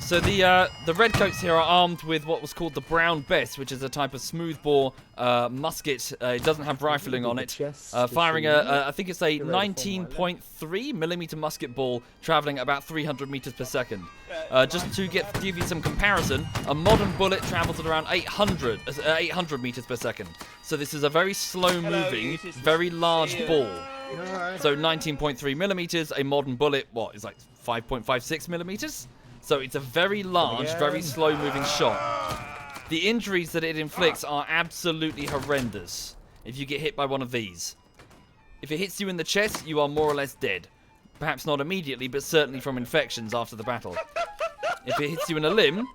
So the redcoats here are armed with what was called the Brown Bess, which is a type of smoothbore musket. It doesn't have rifling on it. Firing I think it's a 19.3 millimeter musket ball, traveling at about 300 meters per second. Just to give you some comparison, a modern bullet travels at around 800 meters per second. So this is a very slow-moving, very large ball. So 19.3 millimeters, a modern bullet, what, is like 5.56 millimeters? So it's a very large, very slow-moving shot. The injuries that it inflicts are absolutely horrendous if you get hit by one of these. If it hits you in the chest, you are more or less dead. Perhaps not immediately, but certainly from infections after the battle. If it hits you in a limb,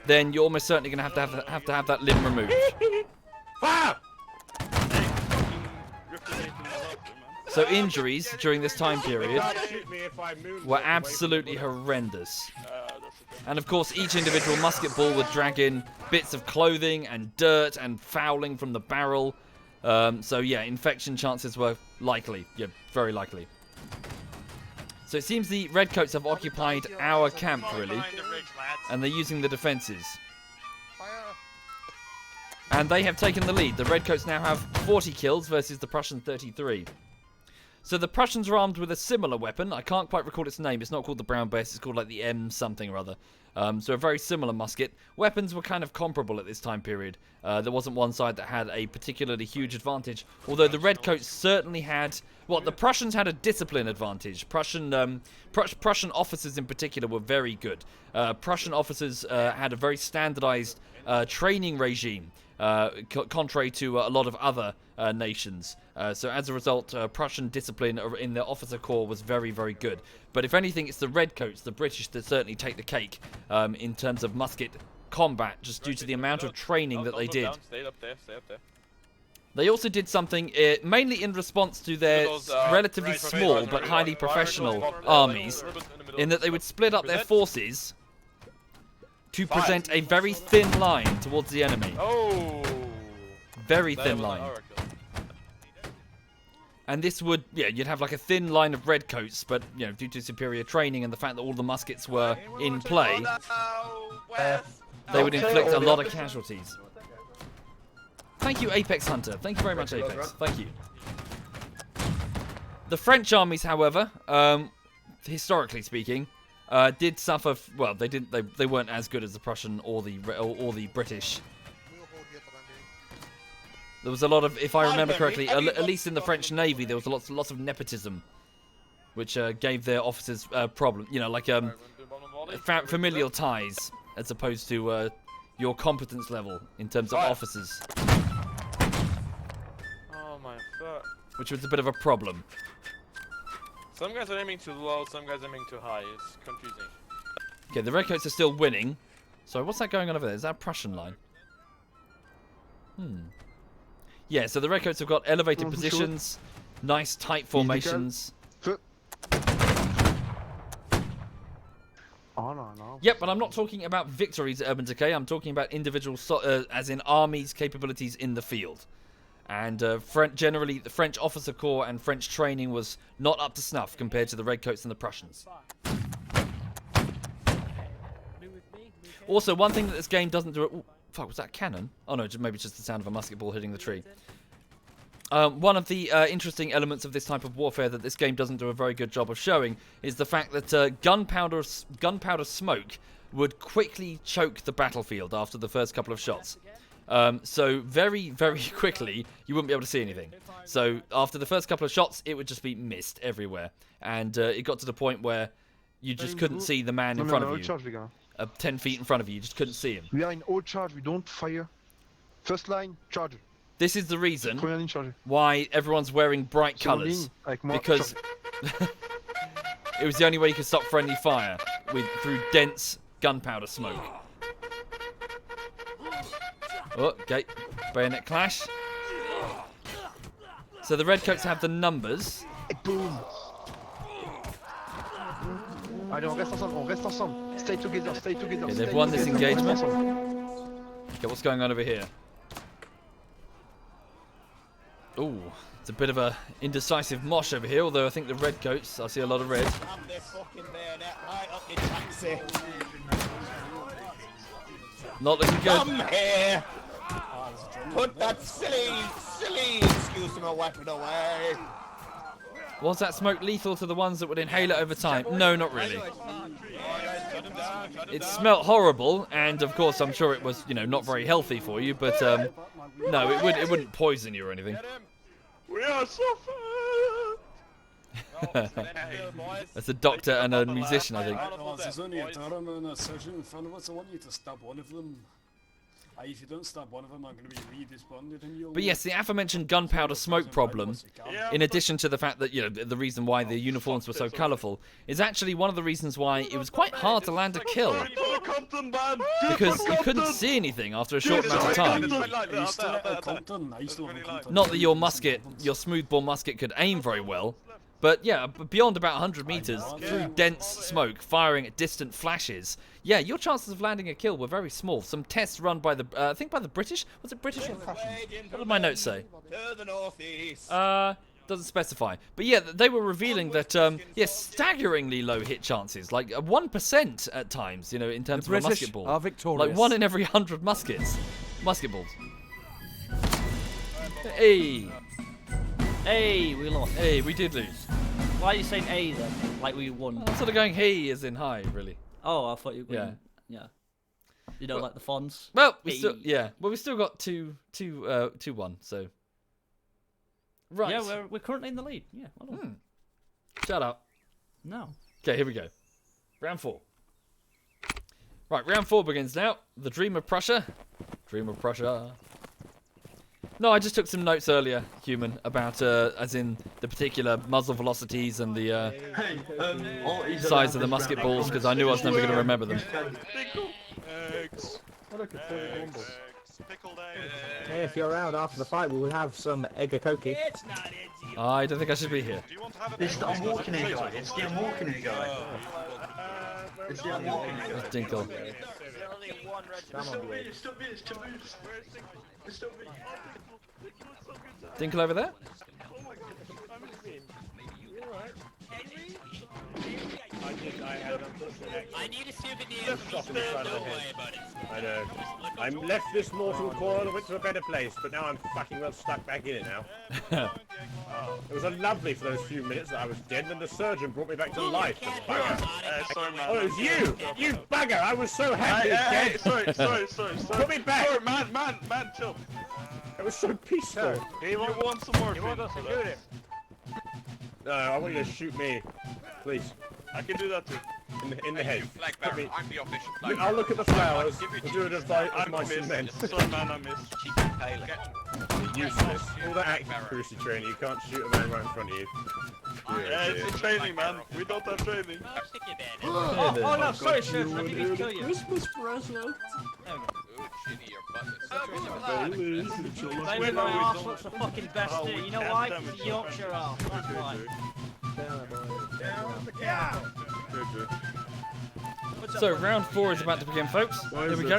then you're almost certainly going to have to have that limb removed. Fire! So injuries during this time period were absolutely horrendous. And of course, each individual musket ball would drag in bits of clothing and dirt and fouling from the barrel. So yeah, infection chances were likely. Yeah, very likely. So it seems the redcoats have occupied our camp, really. And they're using the defences. And they have taken the lead. The redcoats now have 40 kills versus the Prussian 33. So the Prussians are armed with a similar weapon. I can't quite recall its name. It's not called the Brown Bess. It's called like the M something or other. So a very similar musket. Weapons were kind of comparable at this time period. There wasn't one side that had a particularly huge advantage. Although the redcoats certainly had... Well, the Prussians had a discipline advantage. Prussian officers in particular were very good. Prussian officers had a very standardized training regime. Contrary to a lot of other nations. So as a result, Prussian discipline in the officer corps was very, very good. But if anything, it's the redcoats, the British, that certainly take the cake in terms of musket combat, just due to the amount of training that they did. Stay up there. They also did something, mainly in response to their relatively small but highly professional armies, in that they would split up their forces to present a very thin line towards the enemy. Oh! Very thin line. And this would, yeah, you'd have like a thin line of redcoats, but, you know, due to superior training and the fact that all the muskets were in play, they would inflict a lot of casualties. Thank you, Apex Hunter. Thank you very much, Apex. Thank you. The French armies, however, historically speaking, did suffer. Well, they didn't. They weren't as good as the Prussian or the British. There was a lot of, if I remember correctly, at least in the French Navy, there was lots of nepotism, which gave their officers problem. You know, like familial ties, as opposed to your competence level in terms of officers. Oh my fuck. Which was a bit of a problem. Some guys are aiming too low, some guys are aiming too high. It's confusing. Okay, the redcoats are still winning. Sorry, what's that going on over there? Is that a Prussian line? Yeah, so the Redcoats have got elevated positions, nice tight formations. Yep, but I'm not talking about victories at Urban Decay. I'm talking about individual, as in armies' capabilities in the field. And generally, the French officer corps and French training was not up to snuff compared to the Redcoats and the Prussians. Also, one thing that this game doesn't do... Ooh, fuck, was that a cannon? Oh no, maybe just the sound of a musket ball hitting the tree. One of the interesting elements of this type of warfare that this game doesn't do a very good job of showing is the fact that gunpowder smoke would quickly choke the battlefield after the first couple of shots. So very, very quickly, you wouldn't be able to see anything. So after the first couple of shots, it would just be mist everywhere. And it got to the point where you just couldn't see the man in front of you. 10 feet in front of you, you just couldn't see him. We are in all charge, we don't fire. First line, charge. This is the reason why everyone's wearing bright colours. Because it was the only way you could stop friendly fire through dense gunpowder smoke. Oh, okay. Bayonet clash. So the Redcoats have the numbers. Boom. Allez, on reste ensemble. Stay together, stay together. Okay, they've won this engagement. Okay, what's going on over here? Ooh, it's a bit of a indecisive mosh over here, although I think the Redcoats, I see a lot of red. Not looking good. Come here! Put that silly excuse to my weapon away. Was that smoke lethal to the ones that would inhale it over time? No, not really. It smelt horrible, and of course I'm sure it was, you know, not very healthy for you, but no, it wouldn't poison you or anything. We are suffering! That's a doctor and a musician, I think. There's only a Durham and a surgeon in front of us. I want you to stab one of them. If you don't stab one of them, I'm going to be redisbanded and you'll... But yes, the aforementioned gunpowder smoke problem, in addition to the fact that, you know, the reason why the uniforms were so colourful, is actually one of the reasons why it was quite hard to land a kill. Because you couldn't see anything after a short amount of time. Not that your smoothbore musket could aim very well, but yeah, beyond about 100 meters, through dense smoke, firing at distant flashes, yeah, your chances of landing a kill were very small. Some tests run by the, I think by the British? Was it British or Prussians? What did my notes say? To the northeast. Doesn't specify. But yeah, they were revealing that, yes, staggeringly low hit chances, like 1% at times, you know, in terms of a musket ball. Are victorious. Like 1 in every 100 musket balls. Hey! Hey, we lost. Hey, we did lose. Why are you saying A then? Like we won. I'm sort of going hey as in hi, really. Oh, I thought you were going, yeah. You know, like the Fonz. Well, we still got 2-1, so. Right. Yeah, we're currently in the lead. Yeah. Well done. Shut up. No. Okay, here we go. Round 4. Right, round 4 begins now. The Dream of Prussia. Dream of Prussia. No, I just took some notes earlier, Human, about, as in the particular muzzle velocities and the size of the musket balls, because I knew I was never going to remember them. Eggs. Pickled eggs. Hey, if you're around after the fight, we will have some egg-a-koki. I don't think I should be here. It's the I'm walking here guy. It's the I'm walking here guy. It's the I'm walking here guy. It's Dinkle. Dinkle over there? I need a souvenir from the doorway, buddy. I know. I left this mortal coil and went to a better place, but now I'm fucking well stuck back in it now. It was lovely for those few minutes that I was dead, and then the surgeon brought me back to life. Sorry, man. Oh, it was you! You bugger! I was so happy. Hey, sorry. Put me back! Sorry, man, chill. It was so peaceful. You want some more? You want us to shoot him? No, I want you to shoot me, please. I can do that too. In the head. Flag bearer, I'm the official flag bearer. I'll look at the flowers. We'll do it as my cement. Sorry, man, I missed. Useless. All that accuracy training, you can't shoot a man right in front of you. Yeah, it's a training, man. We don't have training. Oh no, sorry, sir. I didn't mean to kill you. Christmas present. Maybe my arse looks the fucking best too. You know why? It's the Yorkshire arse. That's why. So round 4 is about to begin, folks. Here we go.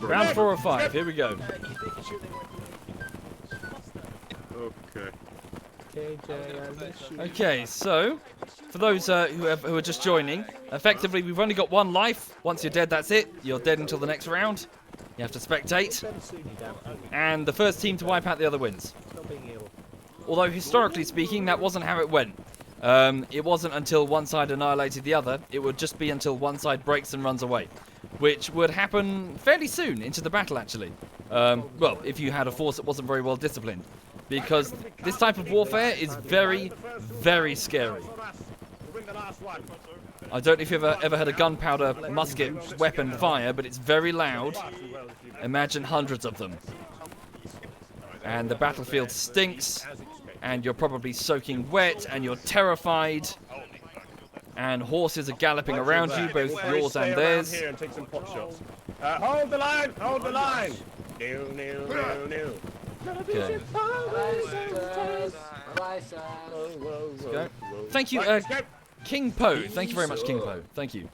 Round 4 of 5. Here we go. Okay. Okay, so for those who are just joining, effectively we've only got one life. Once you're dead, that's it. You're dead until the next round. You have to spectate, and the first team to wipe out the other wins. Although historically speaking, that wasn't how it went. It wasn't until one side annihilated the other. It would just be until one side breaks and runs away, which would happen fairly soon into the battle, actually. Well, if you had a force that wasn't very well disciplined. Because this type of warfare is very, very scary. I don't know if you've ever had a gunpowder musket weapon fire, but it's very loud. Imagine hundreds of them. And the battlefield stinks, and you're probably soaking wet, and you're terrified. And horses are galloping around you, both yours and theirs. Here and take some pot shots. Hold the line! Hold the line! New. Okay. Go. Thank you, King Po. Thank you very much, King Po. Thank you.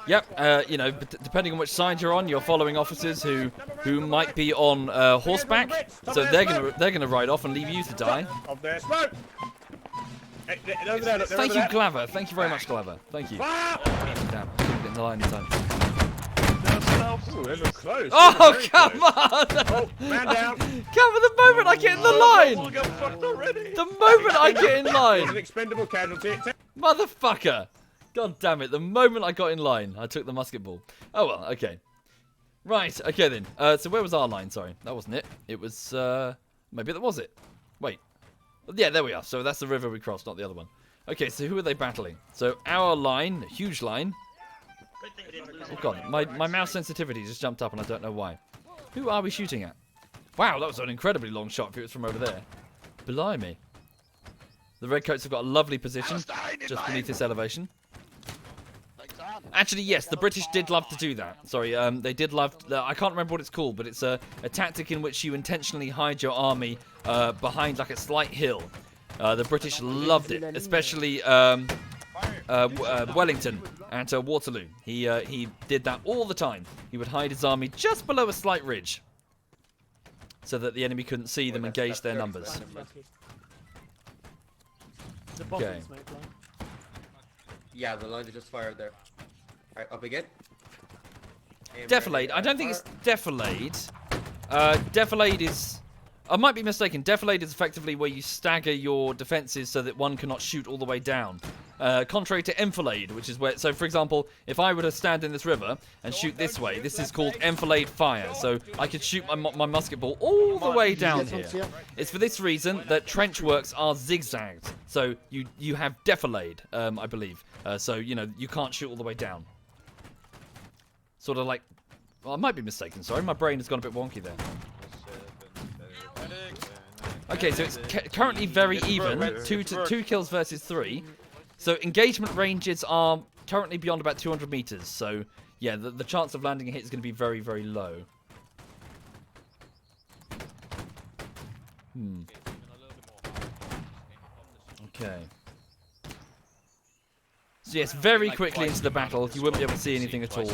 Yep. You know, depending on which side you're on, you're following officers who might be on horseback, so they're gonna ride off and leave you to die. Thank you, Glaver. Thank you very much, Glaver. Thank you. Damn, couldn't get in the line in time. Close. Oh, come on! Oh, man down. Come on, the moment I get in the line! The moment I get in line! An expendable casualty. Motherfucker! God damn it, the moment I got in line, I took the musket ball. Oh well, okay. Right, okay then. So where was our line? Sorry, that wasn't it. It was, maybe that was it. Wait. Yeah, there we are. So that's the river we crossed, not the other one. Okay, so who are they battling? So our line, huge line. Oh god, my mouse sensitivity just jumped up and I don't know why. Who are we shooting at? Wow, that was an incredibly long shot if it was from over there. Blimey. The Redcoats have got a lovely position just beneath this elevation. Actually, yes, the British did love to do that. Sorry, they did love... I can't remember what it's called, but it's a tactic in which you intentionally hide your army behind like a slight hill. The British loved it, especially Wellington at Waterloo. He did that all the time. He would hide his army just below a slight ridge so that the enemy couldn't see them and gauge their numbers. Okay. Yeah, the line is just fired there. Alright, up again. Defilade. I don't think it's defilade. Defilade is... I might be mistaken. Defilade is effectively where you stagger your defenses so that one cannot shoot all the way down. Contrary to enfilade, which is where... So, for example, if I were to stand in this river and shoot this way, this is called enfilade fire. So I could shoot my musket ball all the way down here. It's for this reason that trench works are zigzagged. So you have defilade, I believe. So, you know, you can't shoot all the way down. Sort of like... Well, I might be mistaken, sorry. My brain has gone a bit wonky there. Okay, so it's currently very even. 2 kills versus 3. So engagement ranges are currently beyond about 200 meters. So, yeah, the chance of landing a hit is going to be very, very low. Okay. So yes, very quickly into the battle. You wouldn't be able to see anything at all.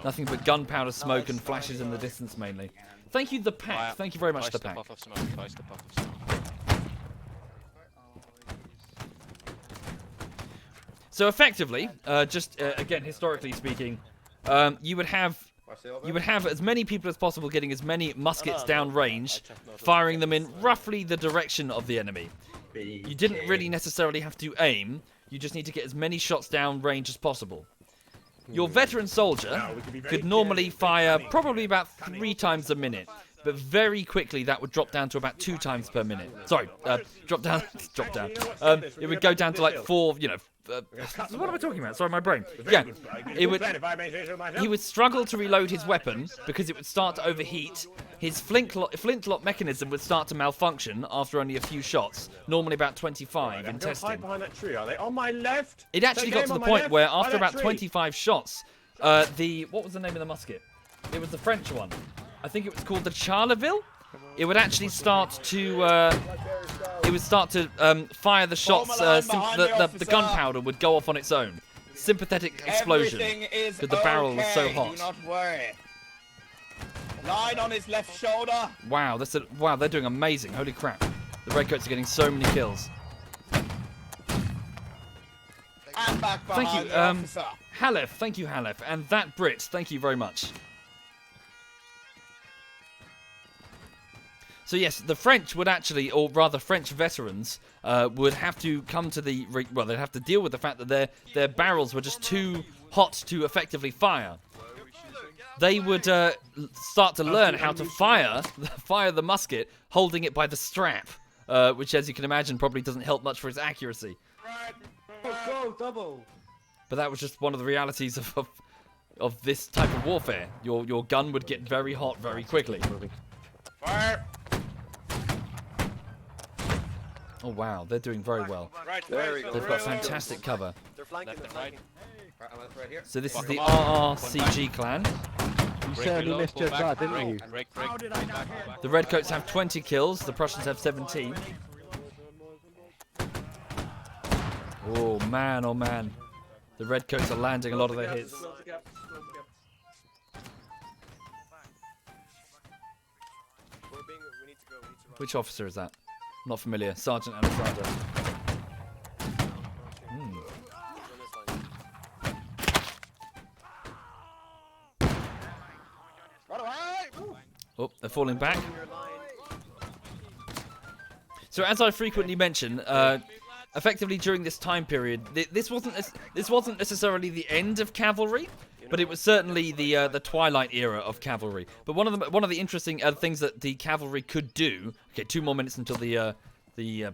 Nothing but gunpowder smoke and flashes in the distance mainly. Thank you, The Pack. Thank you very much, The Pack. So effectively, again, historically speaking, you would have as many people as possible getting as many muskets down range, firing them in roughly the direction of the enemy. You didn't really necessarily have to aim. You just need to get as many shots down range as possible. Your veteran soldier could normally fire probably about 3 times a minute, but very quickly that would drop down to about 2 times per minute. Sorry, drop down. It would go down to like 4, you know, what am I talking about? Sorry, my brain. Yeah, he would struggle to reload his weapon because it would start to overheat. His flintlock mechanism would start to malfunction after only a few shots, normally about 25 in testing. Hide behind that tree, are they? On my left? It actually got to the point where after about 25 shots, what was the name of the musket? It was the French one. I think it was called the Charleville. It would actually start to fire the shots. The gunpowder would go off on its own. Sympathetic explosion. Because the barrel was so hot. Do not worry. Line on his left shoulder. Wow, wow, they're doing amazing. Holy crap. The Redcoats are getting so many kills. And back behind thank you, the officer. Halef. Thank you, Halef. And that Brit, thank you very much. So yes, the French would actually, or rather French veterans, would have to come to they'd have to deal with the fact that their barrels were just too hot to effectively fire. They would start to learn how to fire the musket, holding it by the strap, which, as you can imagine, probably doesn't help much for its accuracy. Go double. But that was just one of the realities of this type of warfare. Your gun would get very hot very quickly. Fire! Oh wow, they're doing very well. They've got fantastic cover. They're flanking, they're flanking. Right here. So this is the RRCG clan. You certainly missed your shot, didn't you? The Redcoats have 20 kills, the Prussians have 17. Oh man, oh man. The Redcoats are landing a lot of their hits. Which officer is that? Not familiar. Sergeant Alexander. Oh, they're falling back. So as I frequently mention, effectively during this time period, this wasn't necessarily the end of cavalry, but it was certainly the twilight era of cavalry. But one of the interesting things that the cavalry could do. Okay, 2 more minutes until the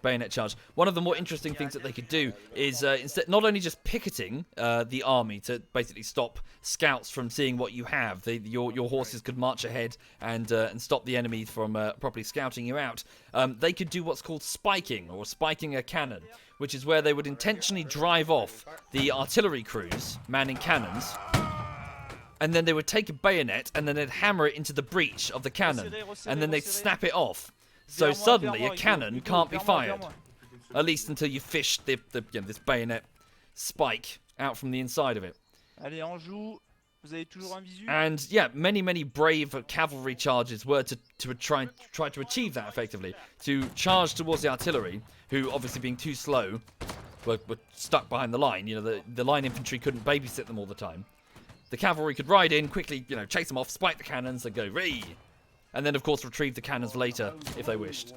bayonet charge. One of the more interesting things that they could do is instead not only just picketing the army to basically stop scouts from seeing what you have. Your horses could march ahead and stop the enemy from properly scouting you out. They could do what's called spiking, or spiking a cannon, which is where they would intentionally drive off the artillery crews manning cannons. And then they would take a bayonet and then they'd hammer it into the breech of the cannon, and then they'd snap it off. So suddenly a cannon can't be fired, at least until you fish this bayonet spike out from the inside of it. And yeah, many brave cavalry charges were to try to achieve that effectively, to charge towards the artillery, who obviously being too slow were stuck behind the line. You know, the line infantry couldn't babysit them all the time. The cavalry could ride in quickly, chase them off, spike the cannons, and go ree. And then, of course, retrieve the cannons later if they wished.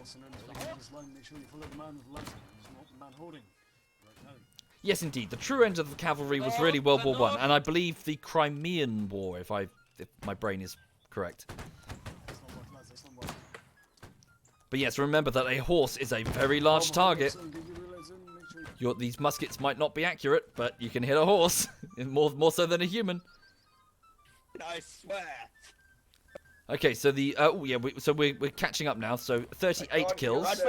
Yes, indeed. The true end of the cavalry was really World War I, and I believe the Crimean War, if my brain is correct. But yes, remember that a horse is a very large target. These muskets might not be accurate, but you can hit a horse more so than a human. I swear. Okay, so we're catching up now. So 38 kills.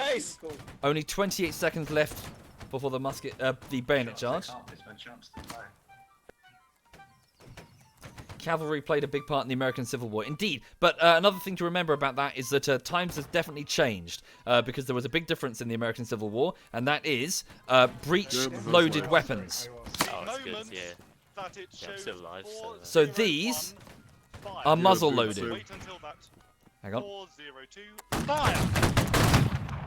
Only 28 seconds left before the bayonet charge. Cavalry played a big part in the American Civil War, indeed. But another thing to remember about that is that times has definitely changed because there was a big difference in the American Civil War, and that is breech-loaded weapons. Oh, that's good. Yeah. I'm still alive. So these are muzzle-loaded. Hang on. 402, fire!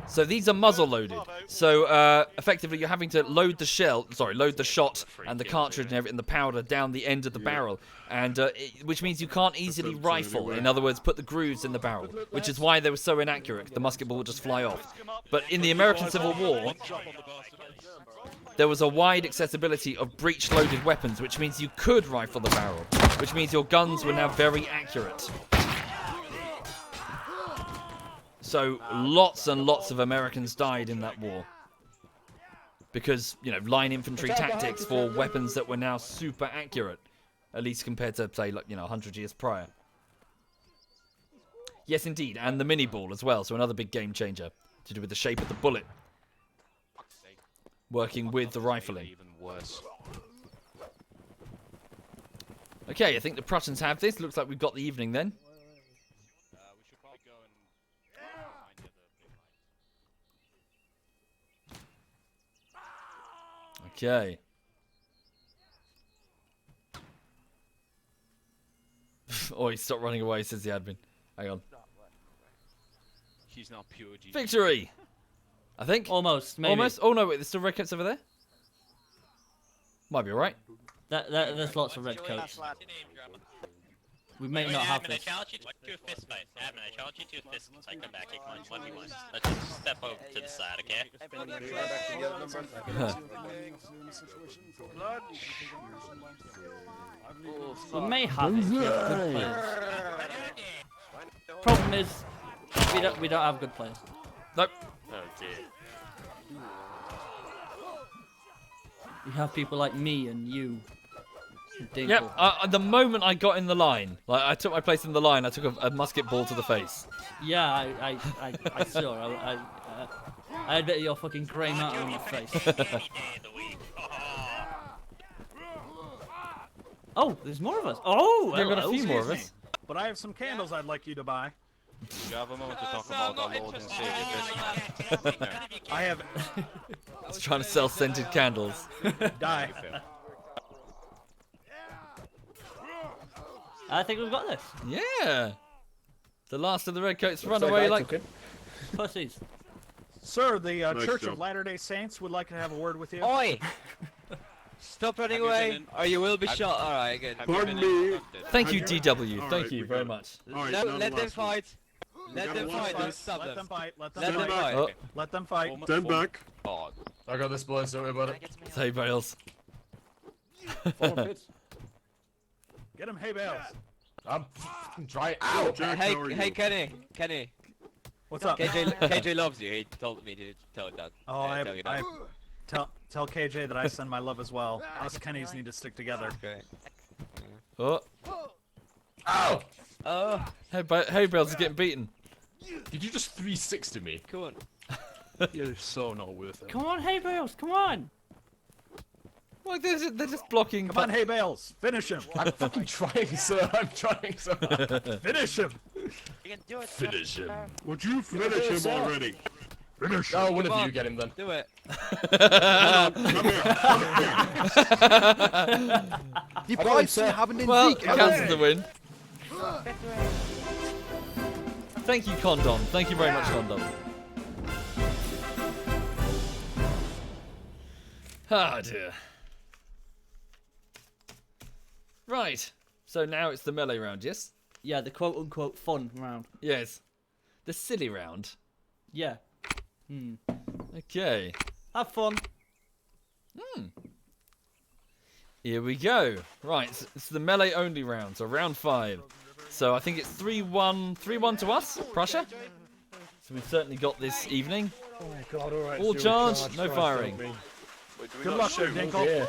So these are muzzle-loaded. So effectively, you're having to load the shot and the cartridge and the powder down the end of the barrel, and which means you can't easily rifle. In other words, put the grooves in the barrel, which is why they were so inaccurate. The musket ball would just fly off. But in the American Civil War, there was a wide accessibility of breech-loaded weapons, which means you could rifle the barrel, which means your guns were now very accurate. So lots and lots of Americans died in that war. because, you know, line infantry tactics for weapons that were now super accurate, at least compared to, say, like, you know, 100 years prior. Yes, indeed, and the mini ball as well, so another big game changer to do with the shape of the bullet, working with the rifling. Even worse. Okay, I think the Prussians have this. Looks like we've got the evening then. We should probably go and find the other big light. Okay. Oi, stop running away, says the admin. Hang on. He's not pure G. Victory! I think. Almost, maybe. Almost? Oh no, wait, there's still red coats over there? Might be alright. There's lots of red coats. We may not have I this. challenge you to a fist fight. Admin, I challenge you to a fist fight. Come back, come on, 1v1. Let's just step over to the side, okay? We may have it. Problem is, we don't have good players. Nope. Oh dear. We have people like me and you. Yep, the moment I got in the line, like I took my place in the line, I took a musket ball to the face. Yeah, I saw. I had a bit of your fucking grey matter on my face. Oh, there's more of us. Oh, We've got a few more of us. But I have some candles I'd like you to buy. Do you have a moment to talk about our Lord and Savior? I have. I was trying to sell scented candles. Die. I think we've got this. Yeah. The last of the redcoats run away like pussies. Sir, the Church of Latter-day Saints would like to have a word with you. Oi! Stop running away, or you will be shot. Alright, good. Pardon me. Thank you, DW. Thank you very much. No, let them fight. Let them fight. Don't stop them. Let them fight. Let Let them them fight. fight. Let them fight. Stand back. Oh, I got this, boys. Don't worry about it. Hey, Bales. Get him, hay bales. I'm fucking trying. Ow! Jack, Hey, how are you? hey, Kenny. What's up? KJ loves you. He told me to tell that. Oh, tell you that. tell KJ that I send my love as well. Us Kennys need to stick together. Okay. Oh. Ow! Oh. Hey, Bales is getting beaten. Did you just 360 me? Come on. you're so not worth it. Come on, hey Bales, come on. Like they're just blocking. Come on, hay bales. Finish him. I'm fucking trying, sir. I'm trying, sir. Finish him. You can do it. Finish him. Would you finish him already? Finish him. Oh, one of you get him then. Do it. Die Preußen haben den Well, Sieg cancels the win. Thank you, Condom. Thank you very much, Condom. Ah, dear. Right. So now it's the melee round, yes? Yeah, the quote-unquote fun round. Yes. The silly round. Yeah. Okay. Have fun. Here we go. Right, so it's the melee only round, so round 5. So I think it's 3-1 to us, Prussia. So we've certainly got this evening. Oh god, alright. All charge, no firing. Good luck, Dinkle. Yeah.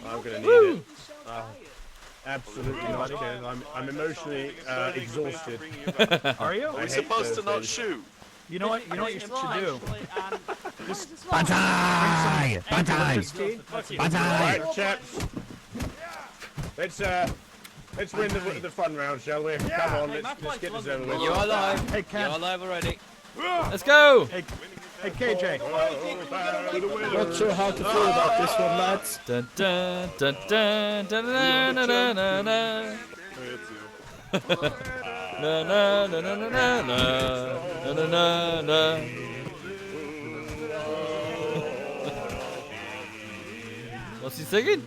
I'm gonna need it. Absolutely not, because I'm emotionally exhausted. Are you? Are we supposed to not shoot? You know what? You know what you should do? Just Banzai! Banzai! Right, chaps. Let's win the fun round, shall we? Come on, let's get this over with. You're alive. Hey, Ken. You're alive already. Let's go! Hey, KJ. Not sure how to feel about this one, lads. Dun dun dun dun dun dun dun dun dun dun. Na na na na na na na na na na. What's he singing?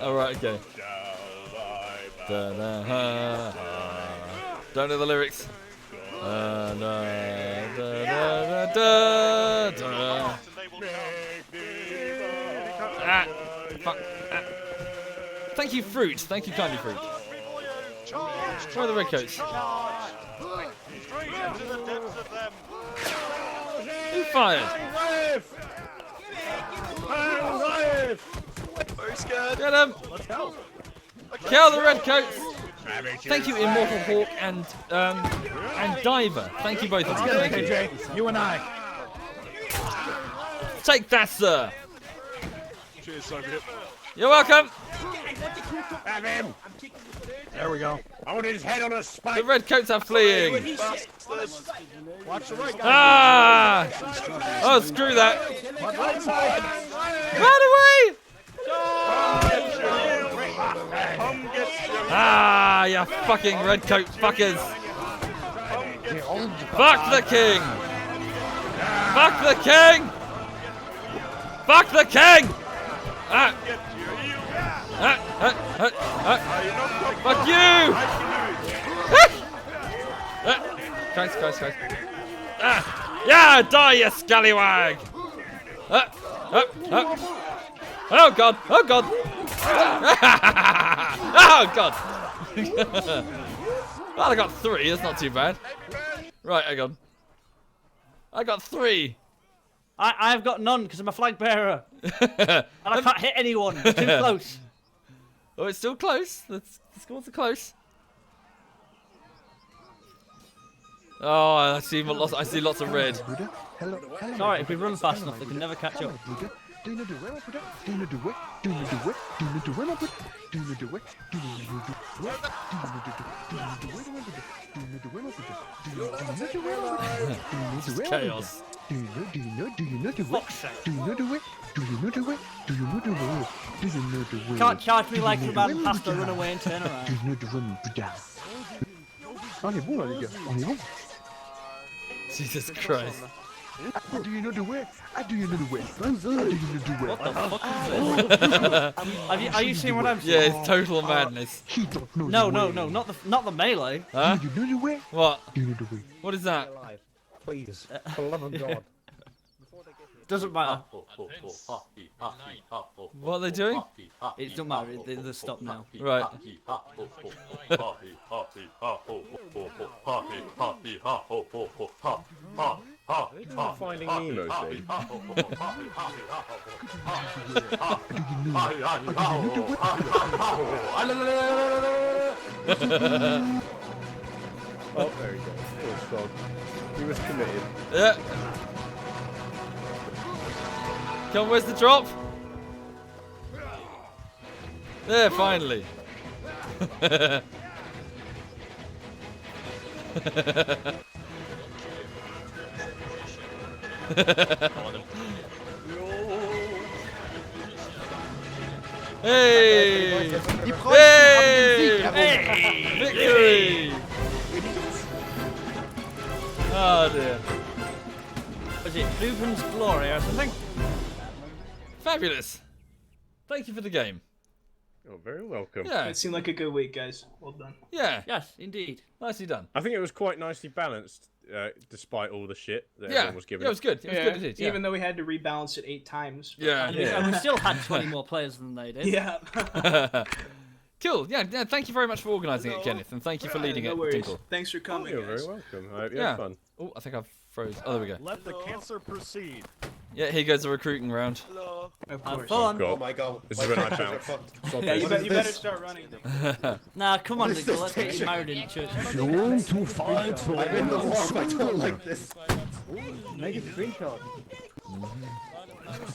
Alright, okay. Don't know the lyrics. Fuck. Thank you, Fruit. Thank you kindly, Fruit. Where are the redcoats? Straight into the depths of fired. Very scared. Get him. Let's go. Kill the redcoats. Thank you, Immortal Hawk and Diver. Thank you both of you. Thank you. KJ, you and I. Take that, sir. Cheers, Soviet. You're welcome. Have him. There we go. I want his head on a spike. The redcoats are fleeing. Watch the right, guys. Ah! Oh, screw that. Right side. Run away! Ah, you fucking redcoat fuckers. Fuck the king. Fuck the king. Fuck the king. Fuck you. Guys. Yeah, die, you scallywag. Oh god! Oh god! Oh god! Well, I got 3. That's not too bad. Right, hang on. I got 3. I've got none because I'm a flag bearer. And I can't hit anyone. Too close. Oh, it's still close. The scores are close. Oh, I see lots of red. It's alright, if we run fast enough, they can never catch up. This is chaos. Can't charge me like the man past or run away and turn around. Jesus Christ. Do you know the way? Do you know the way? What the fuck is this? Are you seeing what I'm seeing? Yeah, it's total madness. No, not the melee. Huh? Do you know the way? What? Do you know the way? What is that? Please, for the love of God. Doesn't matter. What are they doing? It doesn't matter. They stop now. Right. Finding Nemo's thing. Oh, there he goes. Poor sod. He was committed. Yeah. Come on, where's the drop? There, finally. Hey! Hey! Victory! Oh dear. Was it Ruben's Glory or something? Fabulous. Thank you for the game. Oh, very welcome. Yeah. It seemed like a good week, guys. Well done. Yeah. Yes, indeed. Nicely done. I think it was quite nicely balanced, despite all the shit that Yeah. everyone was giving. Yeah, it was good. It was good indeed. Yeah. Even though we had to rebalance it 8 times. Yeah. And we still had 20 more players than they did. Yeah. Cool. Yeah, thank you very much for organising it, Kenneth, and thank you for leading no it, worries. Tinkle. Thanks for coming, You're guys. very welcome. I hope you Yeah. had fun. Oh, I think I've froze. Oh, there we go. Let the cancer proceed. Yeah, here goes the recruiting round. Hello. Of Have course. fun. God. Oh my god. This is when I bounce. Yeah, you better start running. Nah, come on, Nicola, let's get married in church. You want to fight for I'm in the warm. I don't like this. Make a screenshot.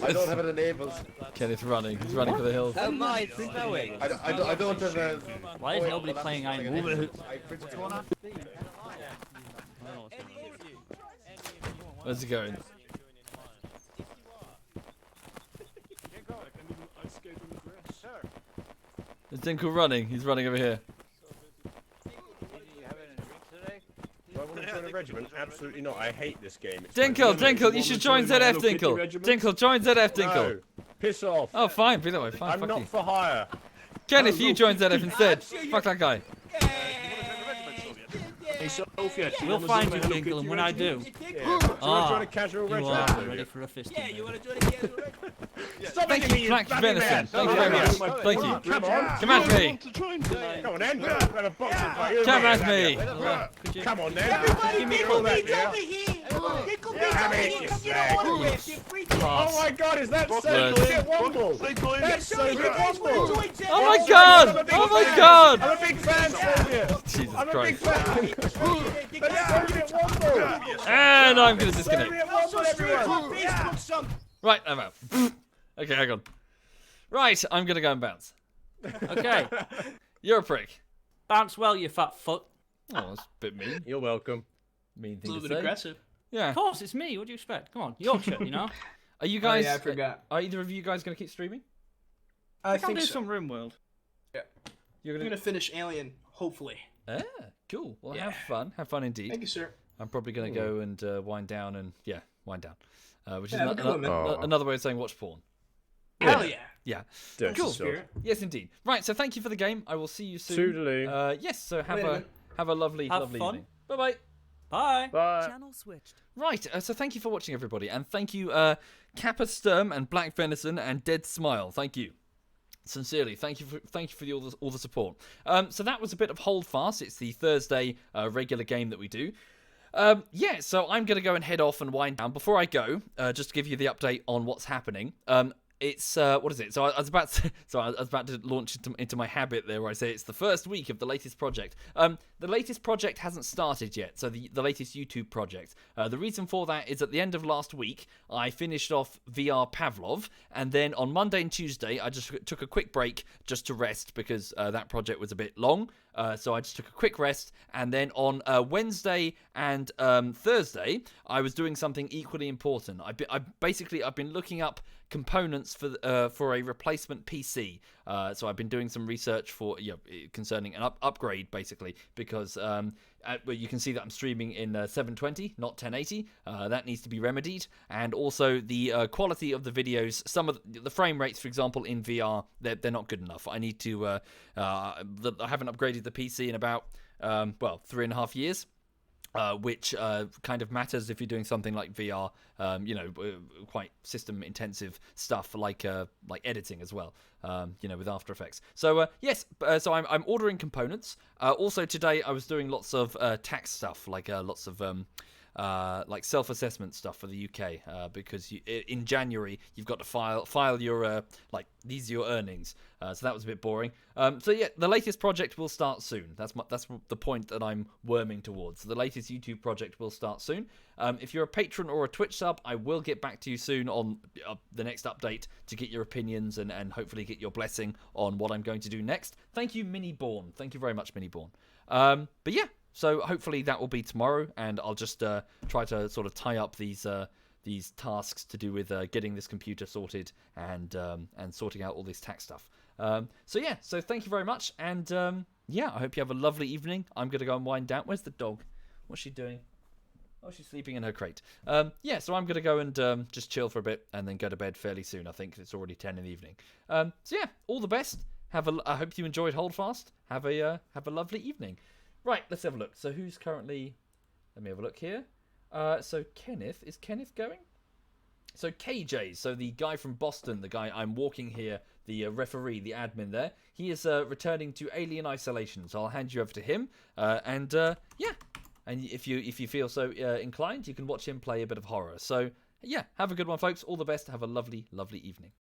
I don't have it enabled. Kenneth running. He's running for the hills. Oh my, it's snowing. I don't have a... Why is nobody playing Iron Man? Where's he going? Is Dinkle running? He's running over here. Do I want to join a regiment? Absolutely not. I hate this game. It's Dinkle, you should join ZF, Dinkle. Dinkle, join ZF, Dinkle. No. Piss off. Oh, fine, be that way. Fine, I'm fuck not you. for hire. Kenneth, you join ZF instead. Fuck that guy. Hey, Sophia, We'll find you, Dinkle, and when I do... join a casual you regiment? are ready for a fist. Yeah, you want to join a casual Stop Thank making you, me Black bloody Venison. mad. Thank you very much. Thank you. Come on. Come at me. Come on then. Have a boxing fight. Come at me. Could you... Come on then. Everybody, Give me all that, Dinkle, yeah? over here. Oh my god, is that SovietWomble? That's SovietWomble! Oh my god! Oh my god! I'm a big fan, Soviet! Jesus I'm a big Christ. fan! That's SovietWomble! And I'm going to disconnect. SovietWomble, everyone! Right, I'm out. Okay, hang on. Right, I'm going to go and bounce. Okay. You're a prick. Bounce well, you fat fuck. Oh, that's a bit mean. You're welcome. Mean A thing little to bit say. aggressive. Yeah. Of course, it's me. What do you expect? Come on, Yorkshire, you know. Are you guys? yeah, I forgot. Are either of you guys going to keep streaming? I Can think do so. some RimWorld. You're I'm going gonna finish Alien, hopefully. Ah, cool. Well, Yeah. have fun. Have fun indeed. Thank you, sir. I'm probably going to go and wind down and wind down. Which is Yeah, have a good one, man. another way of saying watch porn. Hell yeah. Yeah. Dirty Cool. sod. Yes, indeed. Right. So thank you for the game. I will see you soon. Toodaloo. Yes. So have Wait a a minute. lovely Have lovely fun. evening. Bye bye. Bye. Bye. Channel switched. Right, so thank you for watching, everybody, and thank you, Kappa Sturm and Black Venison and Dead Smile. Thank you, sincerely. Thank you for all the support. So that was a bit of Holdfast. It's the Thursday regular game that we do. Yeah, so I'm gonna go and head off and wind down. Before I go, just to give you the update on what's happening. It's what is it? So I was about to launch into my habit there, where I say it's the first week of the latest project. The latest project hasn't started yet, so the latest YouTube project. The reason for that is at the end of last week, I finished off VR Pavlov, and then on Monday and Tuesday, I just took a quick break just to rest because that project was a bit long. So I just took a quick rest, and then on Wednesday and Thursday, I was doing something equally important. I've been looking up components for a replacement PC. So I've been doing some research for concerning an upgrade, basically, because you can see that I'm streaming in 720, not 1080. That needs to be remedied, and also the quality of the videos. Some of the frame rates, for example, in VR, they're not good enough. I need to. I haven't upgraded the PC in about 3.5 years. Which kind of matters if you're doing something like VR, quite system-intensive stuff like editing as well, with After Effects. So yes, so I'm ordering components. Also today I was doing lots of tax stuff, like lots of like self-assessment stuff for the UK, because in January you've got to file your these are your earnings. So that was a bit boring. So yeah, the latest project will start soon. That's the point that I'm worming towards. The latest YouTube project will start soon. If you're a patron or a Twitch sub, I will get back to you soon on the next update to get your opinions and hopefully get your blessing on what I'm going to do next. Thank you, Mini Born. Thank you very much, Mini Born. But yeah. So hopefully that will be tomorrow, and I'll just try to sort of tie up these tasks to do with getting this computer sorted and sorting out all this tax stuff. So yeah, so thank you very much, and yeah, I hope you have a lovely evening. I'm gonna go and wind down. Where's the dog? What's she doing? Oh, she's sleeping in her crate. Yeah, so I'm gonna go and just chill for a bit and then go to bed fairly soon. I think it's already 10 in the evening. So yeah, all the best. I hope you enjoyed Holdfast. Have a lovely evening. Right, let's have a look. So who's currently... Let me have a look here. So Kenneth. Is Kenneth going? So KJ, so the guy from Boston, the guy I'm walking here, the referee, the admin there, he is returning to Alien Isolation. So I'll hand you over to him. Yeah. And if you feel so inclined, you can watch him play a bit of horror. So yeah, have a good one, folks. All the best. Have a lovely, lovely evening.